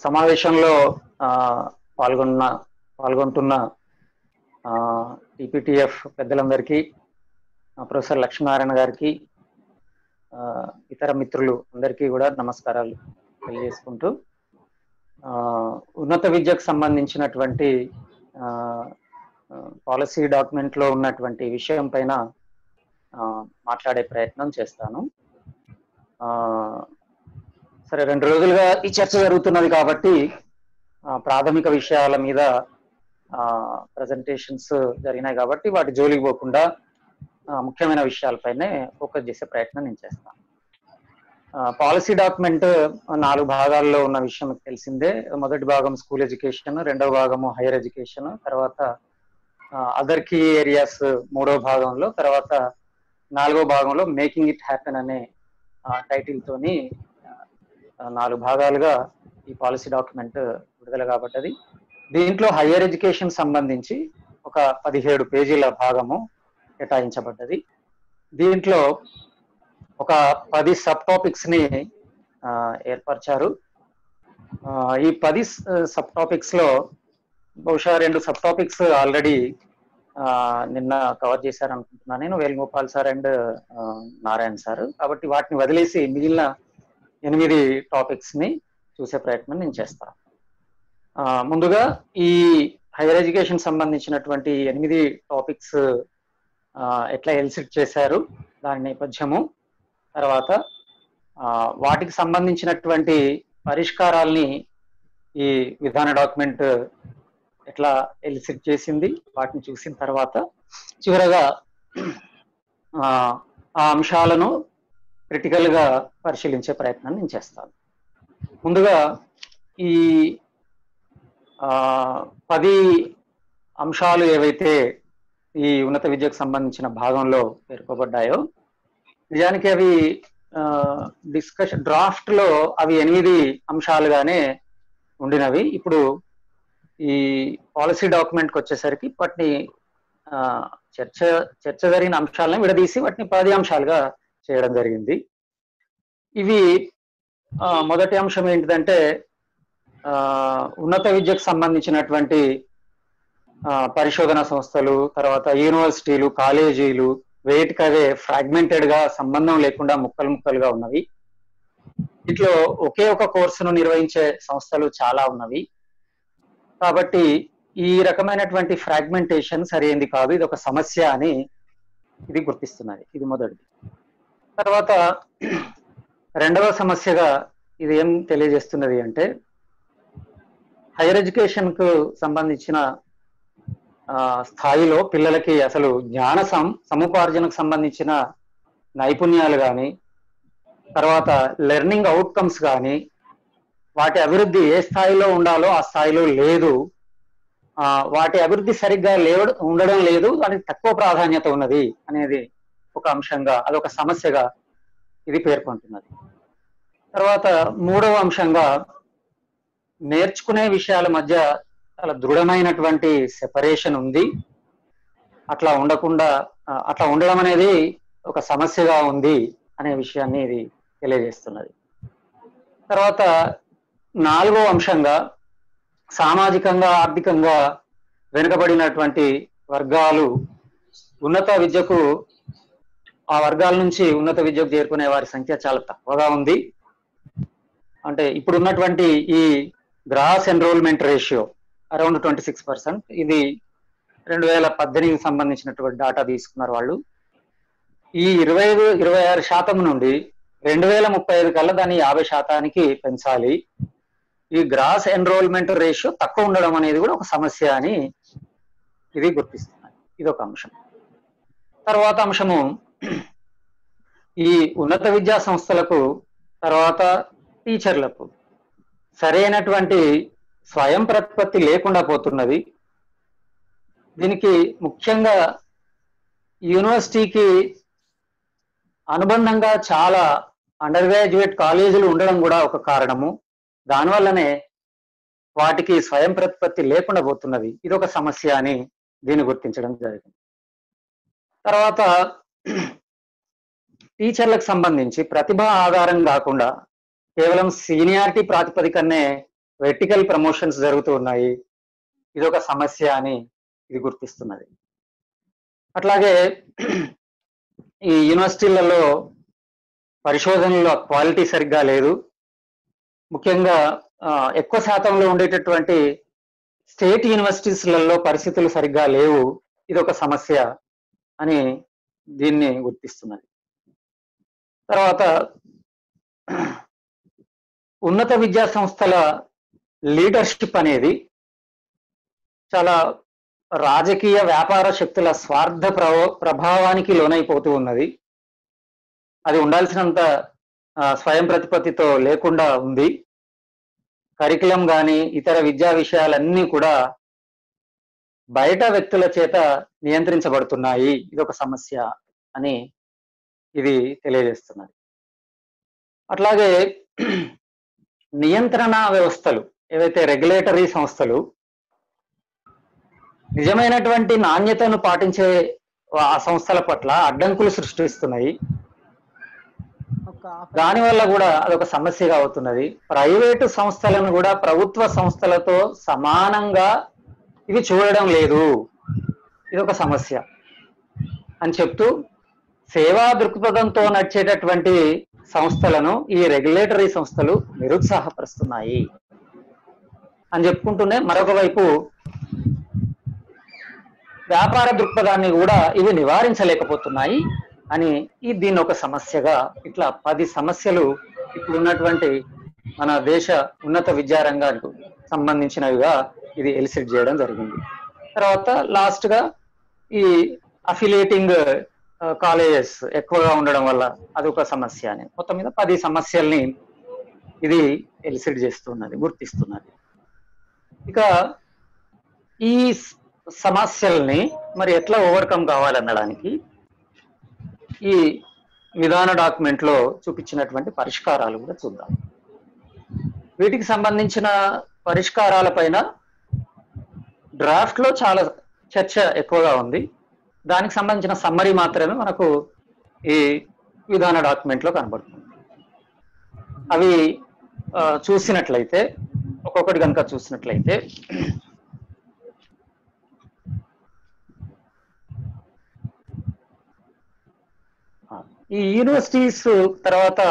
సమావేశంలో పాల్గొన్న పాల్గొంటున్న టిపిటిఎఫ్ పెద్దలందరికీ, ప్రొఫెసర్ లక్ష్మీనారాయణ గారికి, ఇతర మిత్రులు అందరికీ కూడా నమస్కారాలు తెలియజేసుకుంటూ, ఉన్నత విద్యకు సంబంధించినటువంటి పాలసీ డాక్యుమెంట్లో ఉన్నటువంటి విషయం పైన మాట్లాడే ప్రయత్నం చేస్తాను. సరే, 2 రోజులుగా ఈ చర్చ జరుగుతున్నది కాబట్టి ప్రాథమిక విషయాల మీద ప్రజెంటేషన్స్ జరిగినాయి కాబట్టి వాటి జోలికి పోకుండా ముఖ్యమైన విషయాలపైనే ఫోకస్ చేసే ప్రయత్నం నేను చేస్తాను. పాలసీ డాక్యుమెంట్ 4 భాగాల్లో ఉన్న విషయం మీకు తెలిసిందే. మొదటి భాగం స్కూల్ ఎడ్యుకేషన్, రెండవ భాగము హైయర్ ఎడ్యుకేషన్, తర్వాత అదర్ కీ ఏరియాస్ మూడవ భాగంలో, తర్వాత 4వ భాగంలో మేకింగ్ ఇట్ హ్యాపెన్ అనే టైటిల్ తోని 4 భాగాలుగా ఈ పాలసీ డాక్యుమెంట్ విడుదల కాబట్టది. దీంట్లో హైయర్ ఎడ్యుకేషన్ సంబంధించి ఒక 17 పేజీల భాగము కేటాయించబడ్డది. దీంట్లో ఒక 10 సబ్ టాపిక్స్ ని ఏర్పరిచారు. ఈ 10 సబ్ టాపిక్స్ లో బహుశా 2 సబ్ టాపిక్స్ ఆల్రెడీ నిన్న కవర్ చేశారు అనుకుంటున్నాను నేను, Venugopal sir and Narayana sir. కాబట్టి వాటిని వదిలేసి మిగిలిన 8 టాపిక్స్ ని చూసే ప్రయత్నం నేను చేస్తాను. ముందుగా ఈ హైయర్ ఎడ్యుకేషన్ సంబంధించినటువంటి 8 టాపిక్స్ ఎట్లా ఎలిసిట్ చేశారు దాని నేపథ్యము, తర్వాత వాటికి సంబంధించినటువంటి పరిష్కారాల్ని ఈ విధాన డాక్యుమెంట్ ఎట్లా ఎలిసిట్ చేసింది, వాటిని చూసిన తర్వాత చివరగా ఆ అంశాలను క్రిటికల్ గా పరిశీలించే ప్రయత్నం నేను చేస్తాను. ముందుగా ఈ 10 అంశాలు ఏవైతే ఈ ఉన్నత విద్యకు సంబంధించిన భాగంలో పేర్కొబడ్డాయో, నిజానికి అవి డిస్కషన్ డ్రాఫ్ట్ లో అవి 8 అంశాలుగానే ఉండినవి. ఇప్పుడు ఈ పాలసీ డాక్యుమెంట్కి వచ్చేసరికి వాటిని చర్చ జరిగిన అంశాలను విడదీసి వాటిని 10 అంశాలుగా చేయడం జరిగింది. ఇవి మొదటి అంశం ఏంటిదంటే, ఉన్నత విద్యకు సంబంధించినటువంటి పరిశోధన సంస్థలు, తర్వాత యూనివర్సిటీలు, కాలేజీలు వేటికవే ఫ్రాగ్మెంటెడ్ గా సంబంధం లేకుండా ముక్కలు ముక్కలుగా ఉన్నవి. ఇట్లో ఒకే ఒక కోర్సును నిర్వహించే సంస్థలు చాలా ఉన్నవి. కాబట్టి ఈ రకమైనటువంటి ఫ్రాగ్మెంటేషన్ సరైనది కాదు, ఇది ఒక సమస్య అని ఇది గుర్తిస్తున్నది. ఇది మొదటిది. తర్వాత రెండవ సమస్యగా ఇది ఏం తెలియజేస్తున్నది అంటే, హైయర్ ఎడ్యుకేషన్ కు సంబంధించిన స్థాయిలో పిల్లలకి అసలు జ్ఞాన సముపార్జనకు సంబంధించిన నైపుణ్యాలు కానీ, తర్వాత లెర్నింగ్ అవుట్కమ్స్ కానీ, వాటి అభివృద్ధి ఏ స్థాయిలో ఉండాలో ఆ స్థాయిలో లేదు, వాటి అభివృద్ధి సరిగ్గా ఉండడం లేదు, దానికి తక్కువ ప్రాధాన్యత ఉన్నది అనేది ఒక అంశంగా, అదొక సమస్యగా ఇది పేర్కొంటున్నది. తర్వాత మూడవ అంశంగా, నేర్చుకునే విషయాల మధ్య చాలా దృఢమైనటువంటి సెపరేషన్ ఉంది, అట్లా ఉండడం అనేది ఒక సమస్యగా ఉంది అనే విషయాన్ని ఇది తెలియజేస్తున్నది. తర్వాత 4వ అంశంగా, సామాజికంగా ఆర్థికంగా వెనుకబడినటువంటి వర్గాలు ఉన్నత విద్యకు, ఆ వర్గాల నుంచి ఉన్నత విద్యకు చేరుకునే వారి సంఖ్య చాలా తక్కువగా ఉంది. అంటే ఇప్పుడు ఉన్నటువంటి ఈ గ్రాస్ ఎన్రోల్మెంట్ రేషియో అరౌండ్ 26%. ఇది 2018 సంబంధించినటువంటి డాటా తీసుకున్నారు వాళ్ళు. ఈ 25-26% నుండి 2035 కల్లా దాన్ని 50% పెంచాలి. ఈ గ్రాస్ ఎన్రోల్మెంట్ రేషియో తక్కువ ఉండడం అనేది కూడా ఒక సమస్య అని ఇది గుర్తిస్తున్నారు. ఇది ఒక అంశం. తర్వాత అంశము, ఈ ఉన్నత విద్యా సంస్థలకు, తర్వాత టీచర్లకు సరైనటువంటి స్వయం ప్రతిపత్తి లేకుండా పోతున్నది. దీనికి ముఖ్యంగా యూనివర్సిటీకి అనుబంధంగా చాలా అండర్ గ్రాడ్యుయేట్ కాలేజీలు ఉండడం కూడా ఒక కారణము. దానివల్లనే వాటికి స్వయం ప్రతిపత్తి లేకుండా పోతున్నది. ఇది ఒక సమస్య అని దీన్ని గుర్తించడం జరిగింది. తర్వాత టీచర్లకు సంబంధించి ప్రతిభ ఆధారం కాకుండా కేవలం సీనియారిటీ ప్రాతిపదికనే వెర్టికల్ ప్రమోషన్స్ జరుగుతూ ఉన్నాయి, ఇది ఒక సమస్య అని ఇది గుర్తిస్తున్నది. అట్లాగే ఈ యూనివర్సిటీలలో పరిశోధనలో క్వాలిటీ సరిగ్గా లేదు, ముఖ్యంగా ఎక్కువ శాతంలో ఉండేటటువంటి స్టేట్ యూనివర్సిటీస్లలో పరిస్థితులు సరిగ్గా లేవు, ఇది ఒక సమస్య అని దీన్ని గుర్తిస్తున్నది. తర్వాత ఉన్నత విద్యా సంస్థల లీడర్షిప్ అనేది చాలా రాజకీయ వ్యాపార శక్తుల స్వార్థ ప్రభావానికి లోనైపోతూ ఉన్నది. అది ఉండాల్సినంత స్వయం ప్రతిపత్తితో లేకుండా ఉంది. కరికులం కానీ ఇతర విద్యా విషయాలన్నీ కూడా బయట వ్యక్తుల చేత నియంత్రించబడుతున్నాయి, ఇది ఒక సమస్య అని ఇది తెలియజేస్తున్నది. అట్లాగే నియంత్రణ వ్యవస్థలు ఏవైతే రెగ్యులేటరీ సంస్థలు నిజమైనటువంటి నాణ్యతను పాటించే ఆ సంస్థల పట్ల అడ్డంకులు సృష్టిస్తున్నాయి. దానివల్ల కూడా అదొక సమస్యగా అవుతున్నది. ప్రైవేటు సంస్థలను కూడా ప్రభుత్వ సంస్థలతో సమానంగా ఇవి చూడడం లేదు, ఇది ఒక సమస్య అని చెప్తూ సేవా దృక్పథంతో నడిచేటటువంటి సంస్థలను ఈ రెగ్యులేటరీ సంస్థలు నిరుత్సాహపరుస్తున్నాయి అని చెప్పుకుంటూనే మరొక వైపు వ్యాపార దృక్పథాన్ని కూడా ఇవి నివారించలేకపోతున్నాయి అని దీన్ని ఒక సమస్యగా ఇట్లా 10 సమస్యలు ఇప్పుడున్నటువంటి మన దేశ ఉన్నత విద్యారంగానికి సంబంధించినవిగా ఇది ఎలిసిట్ చేయడం జరిగింది. తర్వాత లాస్ట్ గా ఈ అఫిలియేటింగ్ కాలేజెస్ ఎక్కువగా ఉండడం వల్ల అదొక సమస్య అని మొత్తం మీద 10 సమస్యల్ని ఇది ఎలిసిట్ చేస్తున్నది, గుర్తిస్తున్నది. ఇక ఈ సమస్యల్ని మరి ఎట్లా ఓవర్కమ్ కావాలనడానికి ఈ విధాన డాక్యుమెంట్ లో చూపించినటువంటి పరిష్కారాలు కూడా చూద్దాం. వీటికి సంబంధించిన పరిష్కారాలపైన డ్రాఫ్ట్ లో చాలా చర్చ ఎక్కువగా ఉంది. దానికి సంబంధించిన సమ్మరీ మాత్రమే మనకు ఈ విధాన డాక్యుమెంట్ లో కనబడుతుంది. అవి చూసినట్లయితే ఒక్కొక్కటి కనుక చూసినట్లయితే ఈ యూనివర్సిటీస్ తర్వాత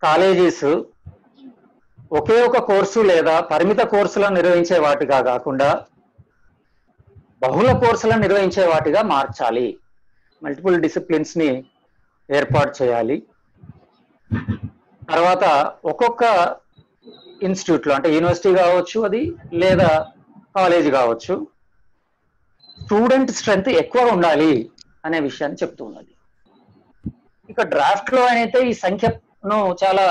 కాలేజీస్ ఒకే ఒక కోర్సు లేదా పరిమిత కోర్సులను నిర్వహించే వాటిగా కాకుండా బహుళ కోర్సులను నిర్వహించే వాటిగా మార్చాలి. మల్టిపుల్ డిసిప్లిన్స్ ని ఏర్పాటు చేయాలి. తర్వాత ఒక్కొక్క ఇన్స్టిట్యూట్ లో అంటే యూనివర్సిటీ కావచ్చు అది లేదా కాలేజ్ కావచ్చు స్టూడెంట్ స్ట్రెంత్ ఎక్కువ ఉండాలి అనే విషయాన్ని చెప్తూ ఉన్నది. ఇక డ్రాఫ్ట్ లో అయితే ఈ సంఖ్యను చాలా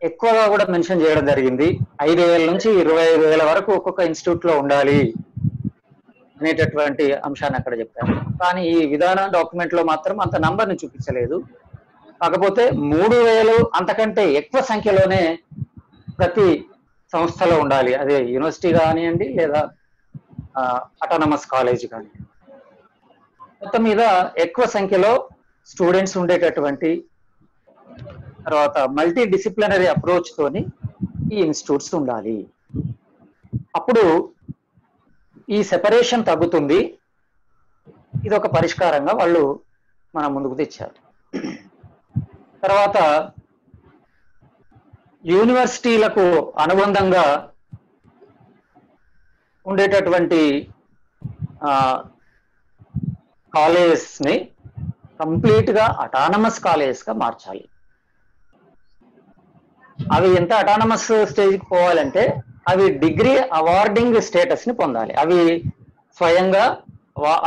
ఎక్కువగా కూడా మెన్షన్ చేయడం జరిగింది. 5,000 నుంచి 25,000 వరకు ఒక్కొక్క ఇన్స్టిట్యూట్ లో ఉండాలి అనేటటువంటి అంశాన్ని అక్కడ చెప్పారు. కానీ ఈ విధాన డాక్యుమెంట్ లో మాత్రం అంత నంబర్ని చూపించలేదు. కాకపోతే 3,000 అంతకంటే ఎక్కువ సంఖ్యలోనే ప్రతి సంస్థలో ఉండాలి, అదే యూనివర్సిటీ కానివ్వండి లేదా అటానమస్ కాలేజ్ కానీ. మొత్తం మీద ఎక్కువ సంఖ్యలో స్టూడెంట్స్ ఉండేటటువంటి తర్వాత మల్టీ డిసిప్లినరీ అప్రోచ్ తోని ఈ ఇన్స్టిట్యూట్స్ ఉండాలి. అప్పుడు ఈ సెపరేషన్ తగ్గుతుంది. ఇది ఒక పరిష్కారంగా వాళ్ళు మన ముందుకు తెచ్చారు. తర్వాత యూనివర్సిటీలకు అనుబంధంగా ఉండేటటువంటి కాలేజెస్ ని కంప్లీట్ గా అటానమస్ కాలేజెస్ గా మార్చాలి. అవి ఎంత అటానమస్ స్టేజ్కి పోవాలంటే అవి డిగ్రీ అవార్డింగ్ స్టేటస్ ని పొందాలి. అవి స్వయంగా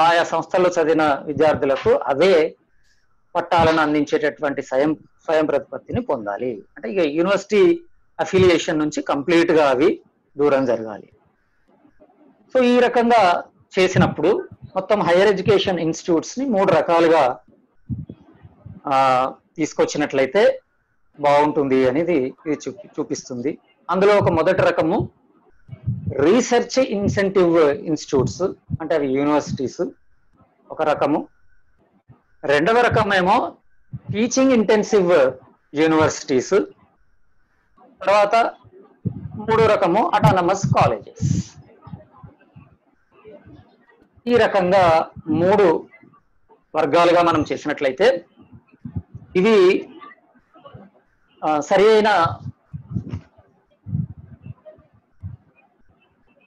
ఆయా సంస్థల్లో చదివిన విద్యార్థులకు అవే పట్టాలను అందించేటటువంటి స్వయం ప్రతిపత్తిని పొందాలి. అంటే ఇక యూనివర్సిటీ అఫిలియేషన్ నుంచి కంప్లీట్ గా అవి దూరం జరగాలి. సో ఈ రకంగా చేసినప్పుడు మొత్తం హైయర్ ఎడ్యుకేషన్ ఇన్స్టిట్యూట్స్ ని 3 రకాలుగా తీసుకొచ్చినట్లయితే బాగుంటుంది అనేది ఇది చూపిస్తుంది. అందులో ఒక మొదటి రకము రీసెర్చ్ ఇన్సెంటివ్ ఇన్స్టిట్యూట్స్, అంటే అవి యూనివర్సిటీస్ ఒక రకము. రెండవ రకం ఏమో టీచింగ్ ఇంటెన్సివ్ యూనివర్సిటీస్. తర్వాత మూడో రకము అటానమస్ కాలేజెస్. ఈ రకంగా 3 వర్గాలుగా మనం చేసినట్లయితే ఇవి సరి అయిన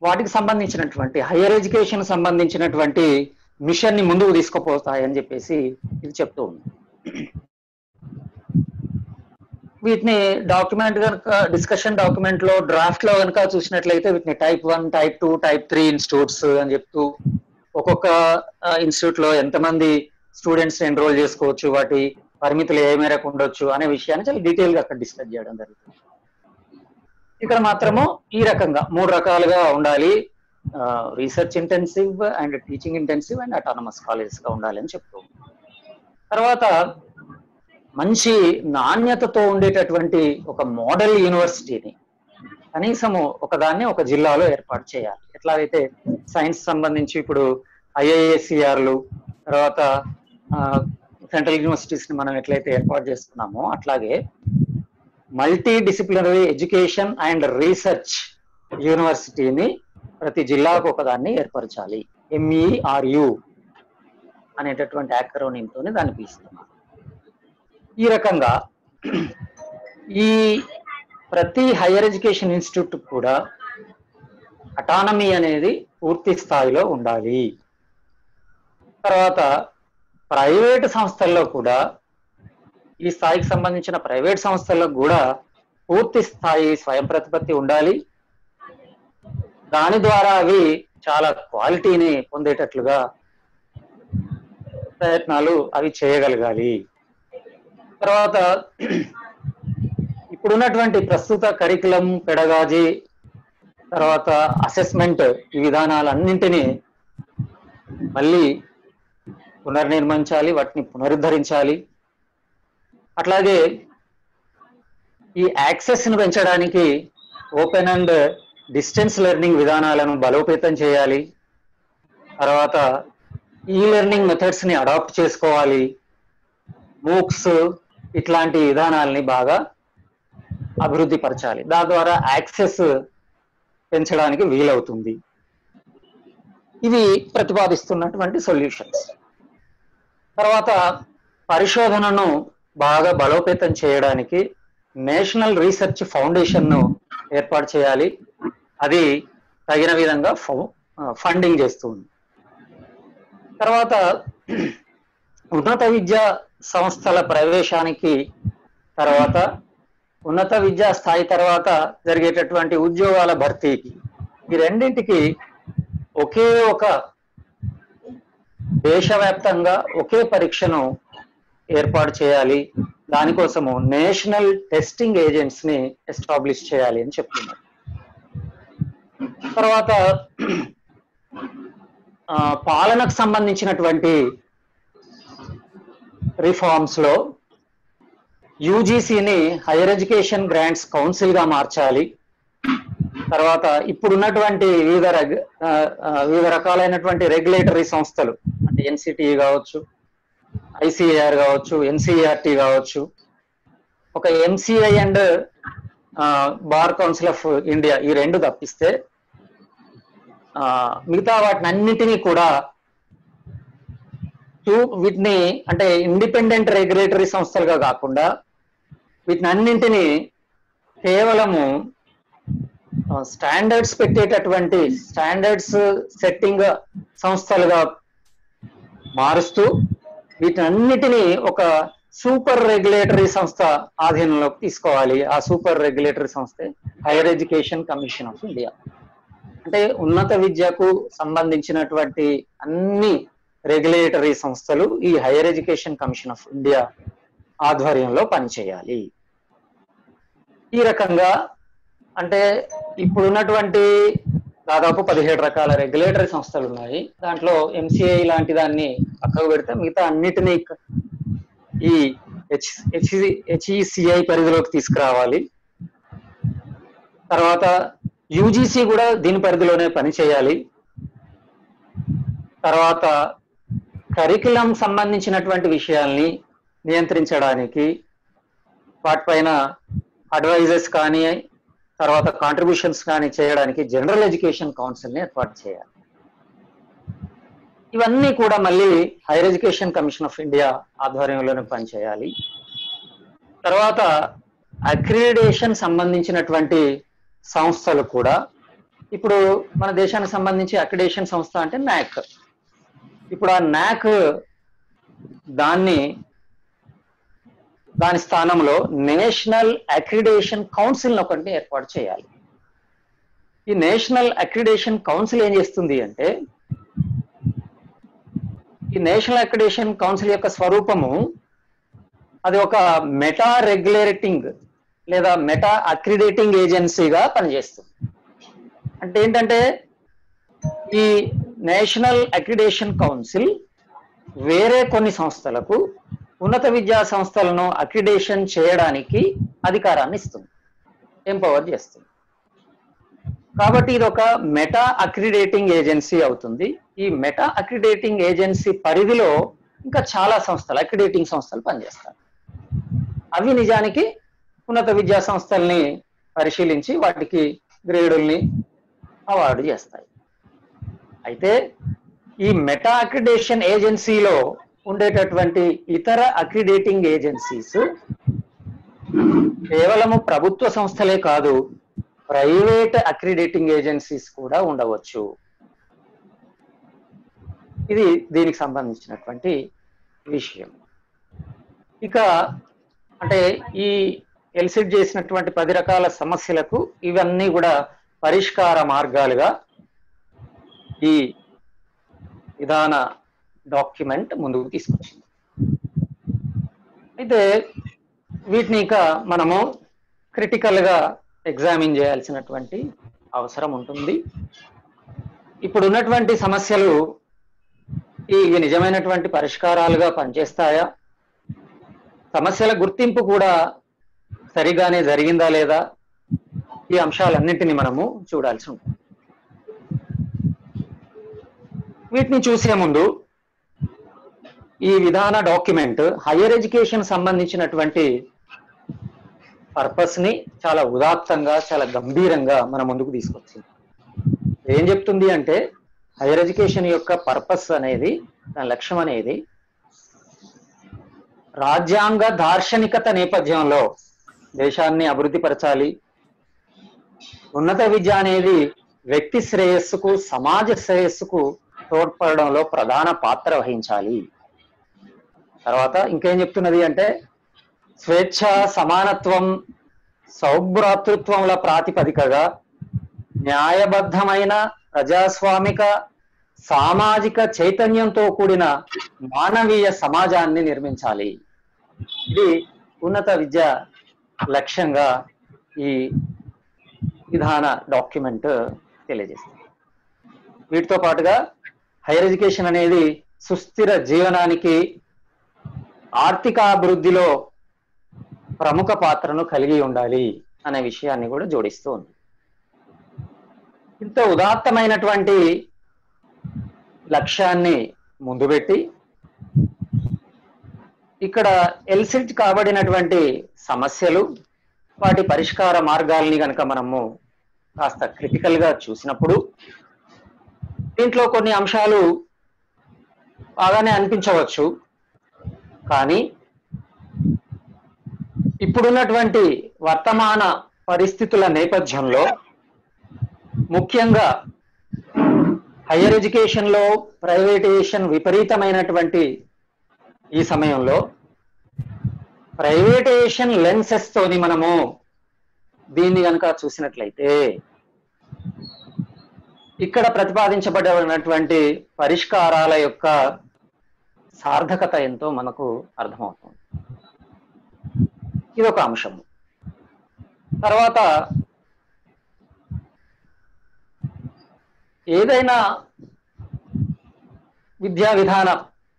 వాటికి సంబంధించినటువంటి హైయర్ ఎడ్యుకేషన్ సంబంధించినటువంటి మిషన్ ని ముందుకు తీసుకుపోతాయని చెప్పేసి ఇది చెప్తూ ఉంది. వీటిని డాక్యుమెంట్ కనుక డిస్కషన్ డాక్యుమెంట్ లో డ్రాఫ్ట్ లో కనుక చూసినట్లయితే వీటిని టైప్ 1, టైప్ 2, టైప్ 3 ఇన్స్టిట్యూట్స్ అని చెప్తూ ఒక్కొక్క ఇన్స్టిట్యూట్ లో ఎంతమంది స్టూడెంట్స్ ఎన్రోల్ చేసుకోవచ్చు, వాటి పరిమితులు ఏ మేరకు ఉండొచ్చు అనే విషయాన్ని చాలా డీటెయిల్ గా అక్కడ డిస్కస్ చేయడం జరుగుతుంది. ఇక్కడ మాత్రము ఈ రకంగా 3 రకాలుగా ఉండాలి, research intensive and teaching intensive and autonomous colleges గా ఉండాలి అని చెప్తూ. తర్వాత మంచి నాణ్యతతో ఉండేటటువంటి ఒక మోడల్ యూనివర్సిటీని కనీసము ఒకదాన్ని ఒక జిల్లాలో ఏర్పాటు చేయాలి. ఎట్లాగైతే సైన్స్ సంబంధించి ఇప్పుడు ఐఐఎస్సిఆర్లు తర్వాత సెంట్రల్ యూనివర్సిటీస్ ని మనం ఎట్లయితే ఏర్పాటు చేస్తున్నామో అట్లాగే multi disciplinary education and research యూనివర్సిటీని ప్రతి జిల్లాకు ఒకదాన్ని ఏర్పరచాలి. MERU అనేటటువంటి యాక్రోనిమ్ తోని దాన్ని పిలుస్తున్నాం. ఈ రకంగా ఈ ప్రతి హైయర్ ఎడ్యుకేషన్ ఇన్స్టిట్యూట్ కూడా అటానమీ అనేది పూర్తి స్థాయిలో ఉండాలి. తర్వాత ప్రైవేట్ సంస్థల్లో కూడా ఈ స్థాయికి సంబంధించిన ప్రైవేట్ సంస్థల్లో కూడా పూర్తి స్థాయి స్వయం ప్రతిపత్తి ఉండాలి. దాని ద్వారా అవి చాలా క్వాలిటీని పొందేటట్లుగా ప్రయత్నాలు అవి చేయగలగాలి. తర్వాత ఇప్పుడున్నటువంటి ప్రస్తుత కరికులం, పెడగాజీ, తర్వాత అసెస్మెంట్ ఈ విధానాలన్నింటినీ మళ్ళీ పునర్నిర్మించాలి, వాటిని పునరుద్ధరించాలి. అట్లాగే ఈ యాక్సెస్ ను పెంచడానికి ఓపెన్ అండ్ డిస్టెన్స్ లెర్నింగ్ విధానాలను బలోపేతం చేయాలి. తర్వాత ఈ లెర్నింగ్ మెథడ్స్ ని అడాప్ట్ చేసుకోవాలి. మూక్స్ ఇట్లాంటి విధానాలని బాగా అభివృద్ధి పరచాలి. దాని ద్వారా యాక్సెస్ పెంచడానికి వీలవుతుంది. ఇవి ప్రతిపాదిస్తున్నటువంటి సొల్యూషన్స్. తర్వాత పరిశోధనను బాగా బలోపేతం చేయడానికి నేషనల్ రీసెర్చ్ ఫౌండేషన్ ను ఏర్పాటు చేయాలి. అది తగిన విధంగా ఫండింగ్ చేస్తుంది. తర్వాత ఉన్నత విద్యా సంస్థల ప్రవేశానికి, తర్వాత ఉన్నత విద్యా స్థాయి తర్వాత జరిగేటటువంటి ఉద్యోగాల భర్తీకి, ఈ రెండింటికి ఒకే ఒక దేశవ్యాప్తంగా ఒకే పరీక్షను ఏర్పాటు చేయాలి. దానికోసము నేషనల్ టెస్టింగ్ ఏజెంట్స్ ని ఎస్టాబ్లిష్ చేయాలి అని చెప్తున్నారు. తర్వాత పాలనకు సంబంధించినటువంటి రిఫార్మ్స్ లో యూజీసీని హైయర్ ఎడ్యుకేషన్ గ్రాంట్స్ కౌన్సిల్ గా మార్చాలి. తర్వాత ఇప్పుడున్నటువంటి వివిధ రకాలైనటువంటి రెగ్యులేటరీ సంస్థలు అంటే NCTE కావచ్చు, ICAR కావచ్చు, NCERT కావచ్చు, ఒక MCI and bar council of India ఈ రెండు తప్పిస్తే మిగతా వాటిని అన్నింటినీ కూడా వీటిని అంటే ఇండిపెండెంట్ రెగ్యులేటరీ సంస్థలుగా కాకుండా వీటిని అన్నింటినీ కేవలము స్టాండర్డ్స్ పెట్టేటటువంటి స్టాండర్డ్స్ సెట్టింగ్ సంస్థలుగా మారుస్తూ వీటిని అన్నిటినీ ఒక సూపర్ రెగ్యులేటరీ సంస్థ ఆధీనంలోకి తీసుకోవాలి. ఆ సూపర్ రెగ్యులేటరీ సంస్థ hire education commission of India. అంటే ఉన్నత విద్యకు సంబంధించినటువంటి అన్ని రెగ్యులేటరీ సంస్థలు ఈ hire education commission of India ఆధ్వర్యంలో పనిచేయాలి. ఈ రకంగా అంటే ఇప్పుడున్నటువంటి దాదాపు 17 రకాల రెగ్యులేటరీ సంస్థలు ఉన్నాయి. దాంట్లో MCI లాంటి దాన్ని పక్కకు పెడితే మిగతా అన్నిటినీ ఈ HECI పరిధిలోకి తీసుకురావాలి. తర్వాత UGC కూడా దీని పరిధిలోనే పనిచేయాలి. తర్వాత కరికులం సంబంధించినటువంటి విషయాల్ని నియంత్రించడానికి వాటిపైన అడ్వైజర్స్ కానీ, తర్వాత కాంట్రిబ్యూషన్స్ కానీ చేయడానికి జనరల్ ఎడ్యుకేషన్ కౌన్సిల్ని ఏర్పాటు చేయాలి. ఇవన్నీ కూడా మళ్ళీ higher education commission of India ఆధ్వర్యంలోనే పనిచేయాలి. తర్వాత అక్రిడిటేషన్ సంబంధించినటువంటి సంస్థలు కూడా, ఇప్పుడు మన దేశానికి సంబంధించి అక్రిడిటేషన్ సంస్థ అంటే నాక్. ఇప్పుడు ఆ నాక్ దాని స్థానంలో నేషనల్ అక్రిడిటేషన్ కౌన్సిల్ ఒకటి ఏర్పాటు చేయాలి. ఈ నేషనల్ అక్రిడిటేషన్ కౌన్సిల్ ఏం చేస్తుంది అంటే, ఈ నేషనల్ అక్రిడిటేషన్ కౌన్సిల్ యొక్క స్వరూపము అది ఒక మెటా రెగ్యులేటింగ్ లేదా మెటా అక్రిడేటింగ్ ఏజెన్సీగా పనిచేస్తుంది. అంటే ఏంటంటే, ఈ నేషనల్ అక్రిడిటేషన్ కౌన్సిల్ వేరే కొన్ని సంస్థలకు ఉన్నత విద్యా సంస్థలను అక్రిడేషన్ చేయడానికి అధికారాన్ని ఇస్తుంది, ఎంపవర్ చేస్తుంది. కాబట్టి ఇది ఒక మెటా అక్రిడేటింగ్ ఏజెన్సీ అవుతుంది. ఈ మెటా అక్రిడేటింగ్ ఏజెన్సీ పరిధిలో ఇంకా చాలా సంస్థలు, అక్రిడేటింగ్ సంస్థలు పనిచేస్తాయి. అవి నిజానికి ఉన్నత విద్యా సంస్థల్ని పరిశీలించి వాటికి గ్రేడుల్ని అవార్డు చేస్తాయి. అయితే ఈ మెటా అక్రిడేషన్ ఏజెన్సీలో ఉండేటటువంటి ఇతర అక్రిడేటింగ్ ఏజెన్సీస్ కేవలము ప్రభుత్వ సంస్థలే కాదు, ప్రైవేట్ అక్రిడేటింగ్ ఏజెన్సీస్ కూడా ఉండవచ్చు. ఇది దీనికి సంబంధించినటువంటి విషయం. ఇక అంటే ఈ ఎల్సిట్ చేసినటువంటి 10 రకాల సమస్యలకు ఇవన్నీ కూడా పరిష్కార మార్గాలుగా ఈ విధాన డాక్యుమెంట్ ముందుకు తీసుకొచ్చింది. అయితే వీటిని ఇక మనము క్రిటికల్ గా ఎగ్జామిన్ చేయాల్సినటువంటి అవసరం ఉంటుంది. ఇప్పుడు ఉన్నటువంటి సమస్యలు ఇవి నిజమైనటువంటి పరిష్కారాలుగా పనిచేస్తాయా, సమస్యల గుర్తింపు కూడా సరిగానే జరిగిందా లేదా, ఈ అంశాలన్నింటినీ మనము చూడాల్సి ఉంటుంది. వీటిని చూసే ముందు ఈ విధాన డాక్యుమెంట్ హైయర్ ఎడ్యుకేషన్ సంబంధించినటువంటి పర్పస్ ని చాలా ఉదాత్తంగా, చాలా గంభీరంగా మన ముందుకు తీసుకొచ్చింది. ఏం చెప్తుంది అంటే, హైయర్ ఎడ్యుకేషన్ యొక్క పర్పస్ అనేది, దాని లక్ష్యం అనేది రాజ్యాంగ దార్శనికత నేపథ్యంలో దేశాన్ని అభివృద్ధి పరచాలి. ఉన్నత విద్య అనేది వ్యక్తి శ్రేయస్సుకు, సమాజ శ్రేయస్సుకు తోడ్పడడంలో ప్రధాన పాత్ర వహించాలి. తర్వాత ఇంకేం చెప్తున్నది అంటే, స్వేచ్ఛ, సమానత్వం, సౌభ్రాతృత్వముల ప్రాతిపదికగా న్యాయబద్ధమైన ప్రజాస్వామిక సామాజిక చైతన్యంతో కూడిన మానవీయ సమాజాన్ని నిర్మించాలి. ఇది ఉన్నత విద్య లక్ష్యంగా ఈ విధాన డాక్యుమెంట్ తెలియజేస్తుంది. వీటితో పాటుగా హైయర్ ఎడ్యుకేషన్ అనేది సుస్థిర జీవనానికి, ఆర్థిక అభివృద్ధిలో ప్రముఖ పాత్రను కలిగి ఉండాలి అనే విషయాన్ని కూడా జోడిస్తూ ఉంది. ఇంత ఉదాత్తమైనటువంటి లక్ష్యాన్ని ముందు పెట్టి ఇక్కడ ఎల్సిట్ కాబడినటువంటి సమస్యలు, వాటి పరిష్కార మార్గాల్ని కనుక మనము కాస్త క్రిటికల్ గా చూసినప్పుడు దీంట్లో కొన్ని అంశాలు బాగానే అనిపించవచ్చు. కానీ ఇప్పుడున్నటువంటి వర్తమాన పరిస్థితుల నేపథ్యంలో, ముఖ్యంగా హైయర్ ఎడ్యుకేషన్ లో ప్రైవేటైజేషన్ విపరీతమైనటువంటి ఈ సమయంలో ప్రైవేటైజేషన్ లెన్సెస్ తోని మనము దీన్ని కనుక చూసినట్లయితే ఇక్కడ ప్రతిపాదించబడినటువంటి పరిష్కారాల యొక్క సార్థకత ఎంతో మనకు అర్థమవుతుంది. ఇదొక అంశం. తర్వాత ఏదైనా విద్యా విధాన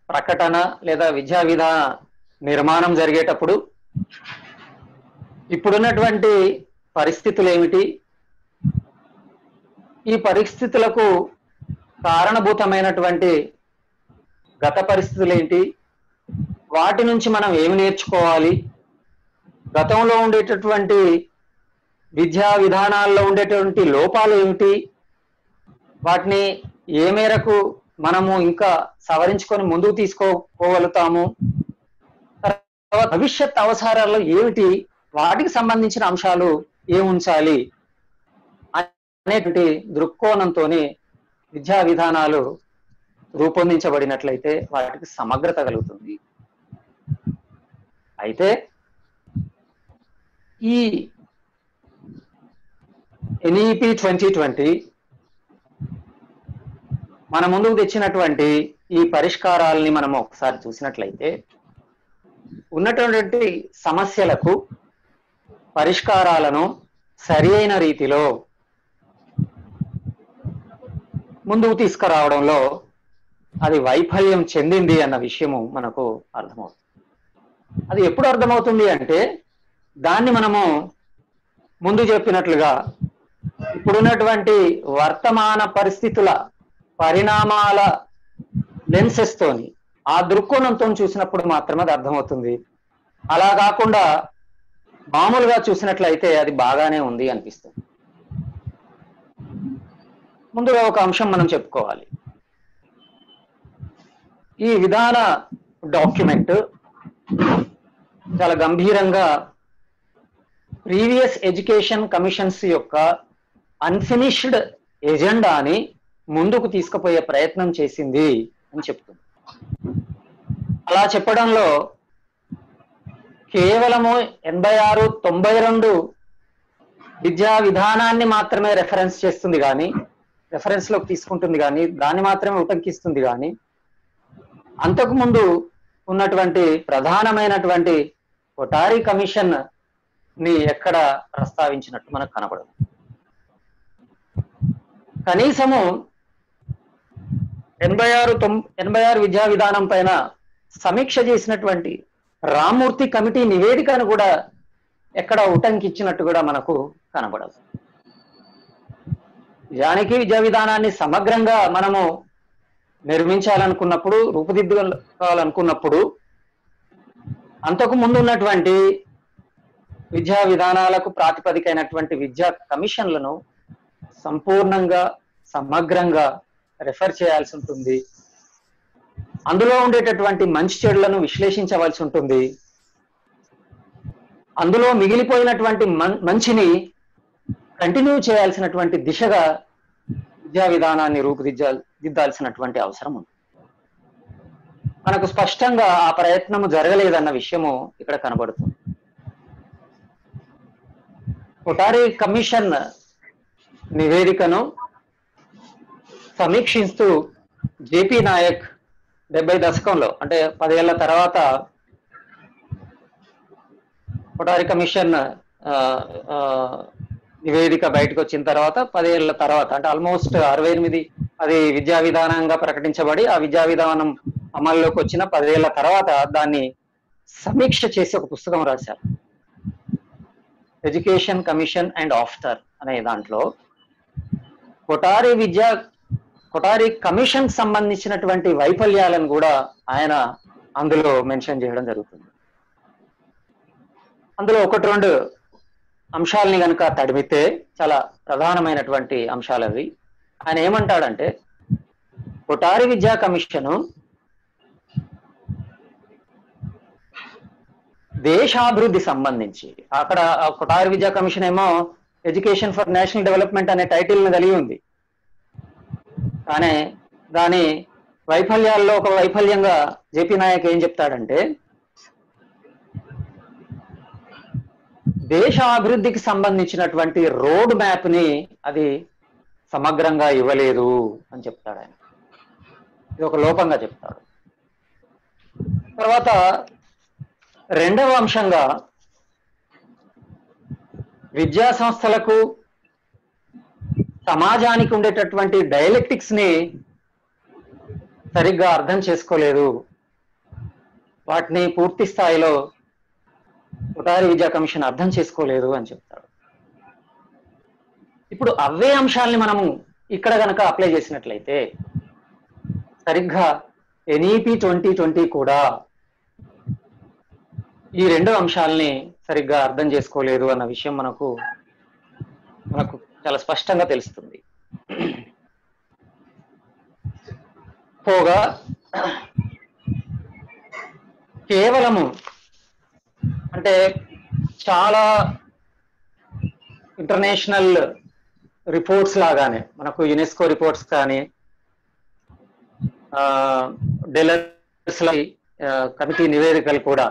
ప్రకటన లేదా విద్యా విధాన నిర్మాణం జరిగేటప్పుడు ఇప్పుడున్నటువంటి పరిస్థితులు ఏమిటి, ఈ పరిస్థితులకు కారణభూతమైనటువంటి గత పరిస్థితులు ఏంటి, వాటి నుంచి మనం ఏమి నేర్చుకోవాలి, గతంలో ఉండేటటువంటి విద్యా విధానాల్లో ఉండేటువంటి లోపాలు ఏమిటి, వాటిని ఏ మేరకు మనము ఇంకా సవరించుకొని ముందుకు తీసుకోగలుగుతాము, తర్వాత భవిష్యత్ అవసరాల్లో ఏమిటి, వాటికి సంబంధించిన అంశాలు ఏముంచాలి అనేటువంటి దృక్కోణంతో విద్యా విధానాలు రూపొందించబడినట్లయితే వాటికి సమగ్రత కలుగుతుంది. అయితే ఈ NEP 2020 మన ముందుకు తెచ్చినటువంటి ఈ పరిష్కారాలని మనం ఒకసారి చూసినట్లయితే ఉన్నటువంటి సమస్యలకు పరిష్కారాలను సరి అయిన రీతిలో ముందుకు తీసుకురావడంలో అది వైఫల్యం చెందింది అన్న విషయము మనకు అర్థమవుతుంది. అది ఎప్పుడు అర్థమవుతుంది అంటే దాన్ని మనము ముందు చెప్పినట్లుగా ఇప్పుడున్నటువంటి వర్తమాన పరిస్థితుల పరిణామాల లెన్సెస్ తోని ఆ దృక్కోణంతో చూసినప్పుడు మాత్రమే అది అర్థమవుతుంది. అలా కాకుండా మామూలుగా చూసినట్లయితే అది బాగానే ఉంది అనిపిస్తుంది. ముందుగా ఒక అంశం మనం చెప్పుకోవాలి. ఈ విధాన డాక్యుమెంట్ చాలా గంభీరంగా ప్రీవియస్ ఎడ్యుకేషన్ కమిషన్స్ యొక్క అన్ఫినిష్డ్ ఎజెండాని ముందుకు తీసుకుపోయే ప్రయత్నం చేసింది అని చెప్తుంది. అలా చెప్పడంలో కేవలము 86, 92 విద్యా విధానాన్ని మాత్రమే రెఫరెన్స్ చేస్తుంది కానీ, రెఫరెన్స్ లోకి తీసుకుంటుంది కానీ, దాన్ని మాత్రమే ఉటంకిస్తుంది కానీ అంతకుముందు ఉన్నటువంటి ప్రధానమైనటువంటి కొఠారి కమిషన్ ని ఎక్కడ ప్రస్తావించినట్టు మనకు కనబడదు. కనీసము 86 విద్యా విధానం పైన సమీక్ష చేసినటువంటి రామ్మూర్తి కమిటీ నివేదికను కూడా ఎక్కడ ఉటంకించినట్టు కూడా మనకు కనబడదు. నిజానికి విద్యా విధానాన్ని సమగ్రంగా మనము నిర్మించాలనుకున్నప్పుడు, రూపుదిద్దుకోవాలనుకున్నప్పుడు అంతకు ముందు ఉన్నటువంటి విద్యా విధానాలకు ప్రాతిపదికైనటువంటి విద్యా కమిషన్లను సంపూర్ణంగా సమగ్రంగా రెఫర్ చేయాల్సి ఉంటుంది. అందులో ఉండేటటువంటి మంచి చెడులను విశ్లేషించవలసి ఉంటుంది. అందులో మిగిలిపోయినటువంటి మంచిని కంటిన్యూ చేయాల్సినటువంటి దిశగా విద్యా విధానాన్ని రూపుదిద్దాల్సినటువంటి అవసరం ఉంది. మనకు స్పష్టంగా ఆ ప్రయత్నము జరగలేదన్న విషయము ఇక్కడ కనబడుతుంది. కొఠారి కమిషన్ నివేదికను సమీక్షిస్తూ జేపీ నాయక్ 70 దశకంలో, అంటే 10 ఏళ్ల తర్వాత కొఠారి కమిషన్ నివేదిక బయటకు వచ్చిన తర్వాత 10 ఏళ్ల తర్వాత, అంటే ఆల్మోస్ట్ 68 అది విద్యా విధానంగా ప్రకటించబడి ఆ విద్యా విధానం అమల్లోకి వచ్చిన 10 ఏళ్ల తర్వాత దాన్ని సమీక్ష చేసి ఒక పుస్తకం రాశారు, ఎడ్యుకేషన్ కమిషన్ అండ్ ఆఫ్టర్ అనే దాంట్లో కొఠారి కమిషన్ సంబంధించినటువంటి వైఫల్యాలను కూడా ఆయన అందులో మెన్షన్ చేయడం జరుగుతుంది. అందులో 1-2 అంశాలని కనుక తడిమితే చాలా ప్రధానమైనటువంటి అంశాలు అవి. ఆయన ఏమంటాడంటే, కొఠారి విద్యా కమిషను దేశాభివృద్ధి సంబంధించి, అక్కడ కొఠారి విద్యా కమిషన్ ఏమో ఎడ్యుకేషన్ ఫర్ నేషనల్ డెవలప్మెంట్ అనే టైటిల్ ని కలిగి ఉంది. కానీ దాని వైఫల్యాల్లో ఒక వైఫల్యంగా జేపీ నాయక్ ఏం చెప్తాడంటే, దేశ అభివృద్ధికి సంబంధించినటువంటి రోడ్ మ్యాప్ ని అది సమగ్రంగా ఇవ్వలేదు అని చెప్తాడు ఆయన. ఇది ఒక లోపంగా చెప్తాడు. తర్వాత 2వ అంశంగా విద్యా సంస్థలకు సమాజానికి ఉండేటటువంటి డైలెక్టిక్స్ ని సరిగ్గా అర్థం చేసుకోలేదు, వాటిని పూర్తి స్థాయిలో కొఠారి విద్యా కమిషన్ అర్థం చేసుకోలేదు అని చెప్తాడు. ఇప్పుడు అవే అంశాలని మనము ఇక్కడ కనుక అప్లై చేసినట్లయితే సరిగ్గా NEP 2020 కూడా ఈ 2 అంశాలని సరిగ్గా అర్థం చేసుకోలేదు అన్న విషయం మనకు మనకు చాలా స్పష్టంగా తెలుస్తుంది. పోగా కేవలము అంటే చాలా ఇంటర్నేషనల్ రిపోర్ట్స్ లాగానే మనకు యునెస్కో రిపోర్ట్స్ కానీ డెలర్స్ కమిటీ నివేదికలు కూడా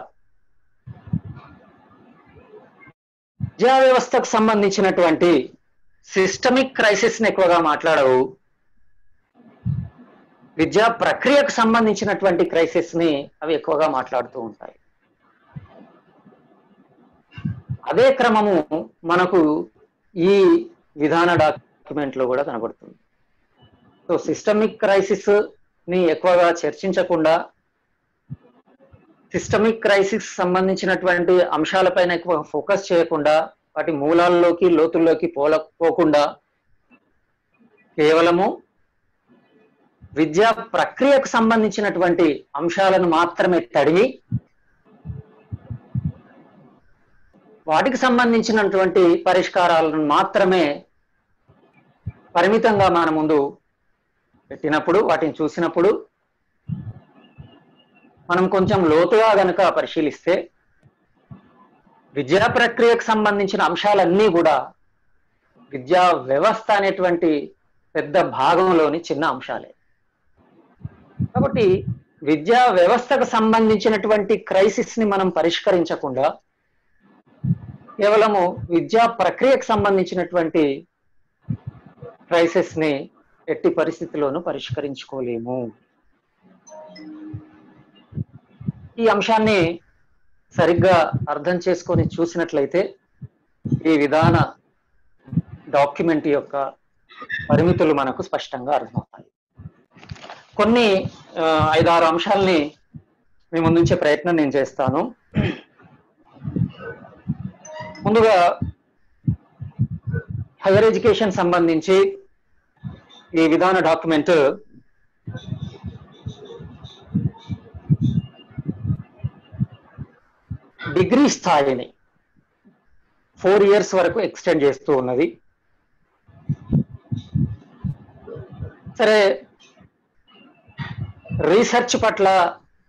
విద్యా వ్యవస్థకు సంబంధించినటువంటి సిస్టమిక్ క్రైసిస్ ని ఎక్కువగా మాట్లాడవు, విద్యా ప్రక్రియకు సంబంధించినటువంటి క్రైసిస్ ని అవి ఎక్కువగా మాట్లాడుతూ ఉంటాయి. అదే క్రమము మనకు ఈ విధాన డాక్యుమెంట్ లో కూడా కనబడుతుంది. సో సిస్టమిక్ క్రైసిస్ ని ఎక్కువగా చర్చించకుండా, సిస్టమిక్ క్రైసిస్ సంబంధించినటువంటి అంశాలపైన ఎక్కువ ఫోకస్ చేయకుండా, వాటి మూలాల్లోకి లోతుల్లోకి పోకుండా కేవలము విద్యా ప్రక్రియకు సంబంధించినటువంటి అంశాలను మాత్రమే తడిమి వాటికి సంబంధించినటువంటి పరిష్కారాలను మాత్రమే పరిమితంగా మన ముందు పెట్టినప్పుడు, వాటిని చూసినప్పుడు మనం కొంచెం లోతుగా గనక పరిశీలిస్తే విద్యా ప్రక్రియకు సంబంధించిన అంశాలన్నీ కూడా విద్యా వ్యవస్థ అనేటువంటి పెద్ద భాగంలోని చిన్న అంశాలే. కాబట్టి విద్యా వ్యవస్థకు సంబంధించినటువంటి క్రైసిస్ ని మనం పరిష్కరించకుండా కేవలము విద్యా ప్రక్రియకు సంబంధించినటువంటి క్రైసిస్ ని ఎట్టి పరిస్థితిలోనూ పరిష్కరించుకోలేము. ఈ అంశాన్ని సరిగ్గా అర్థం చేసుకొని చూసినట్లయితే ఈ విధాన డాక్యుమెంట్ యొక్క పరిమితులు మనకు స్పష్టంగా అర్థమవుతాయి. కొన్ని 5-6 అంశాలని మీ ముందుంచే ప్రయత్నం నేను చేస్తాను. ముందుగా హైయర్ ఎడ్యుకేషన్ సంబంధించి ఈ విధాన డాక్యుమెంట్ డిగ్రీ స్థాయిని 4 years వరకు ఎక్స్టెండ్ చేస్తూ ఉన్నది. సరే, రీసెర్చ్ పట్ల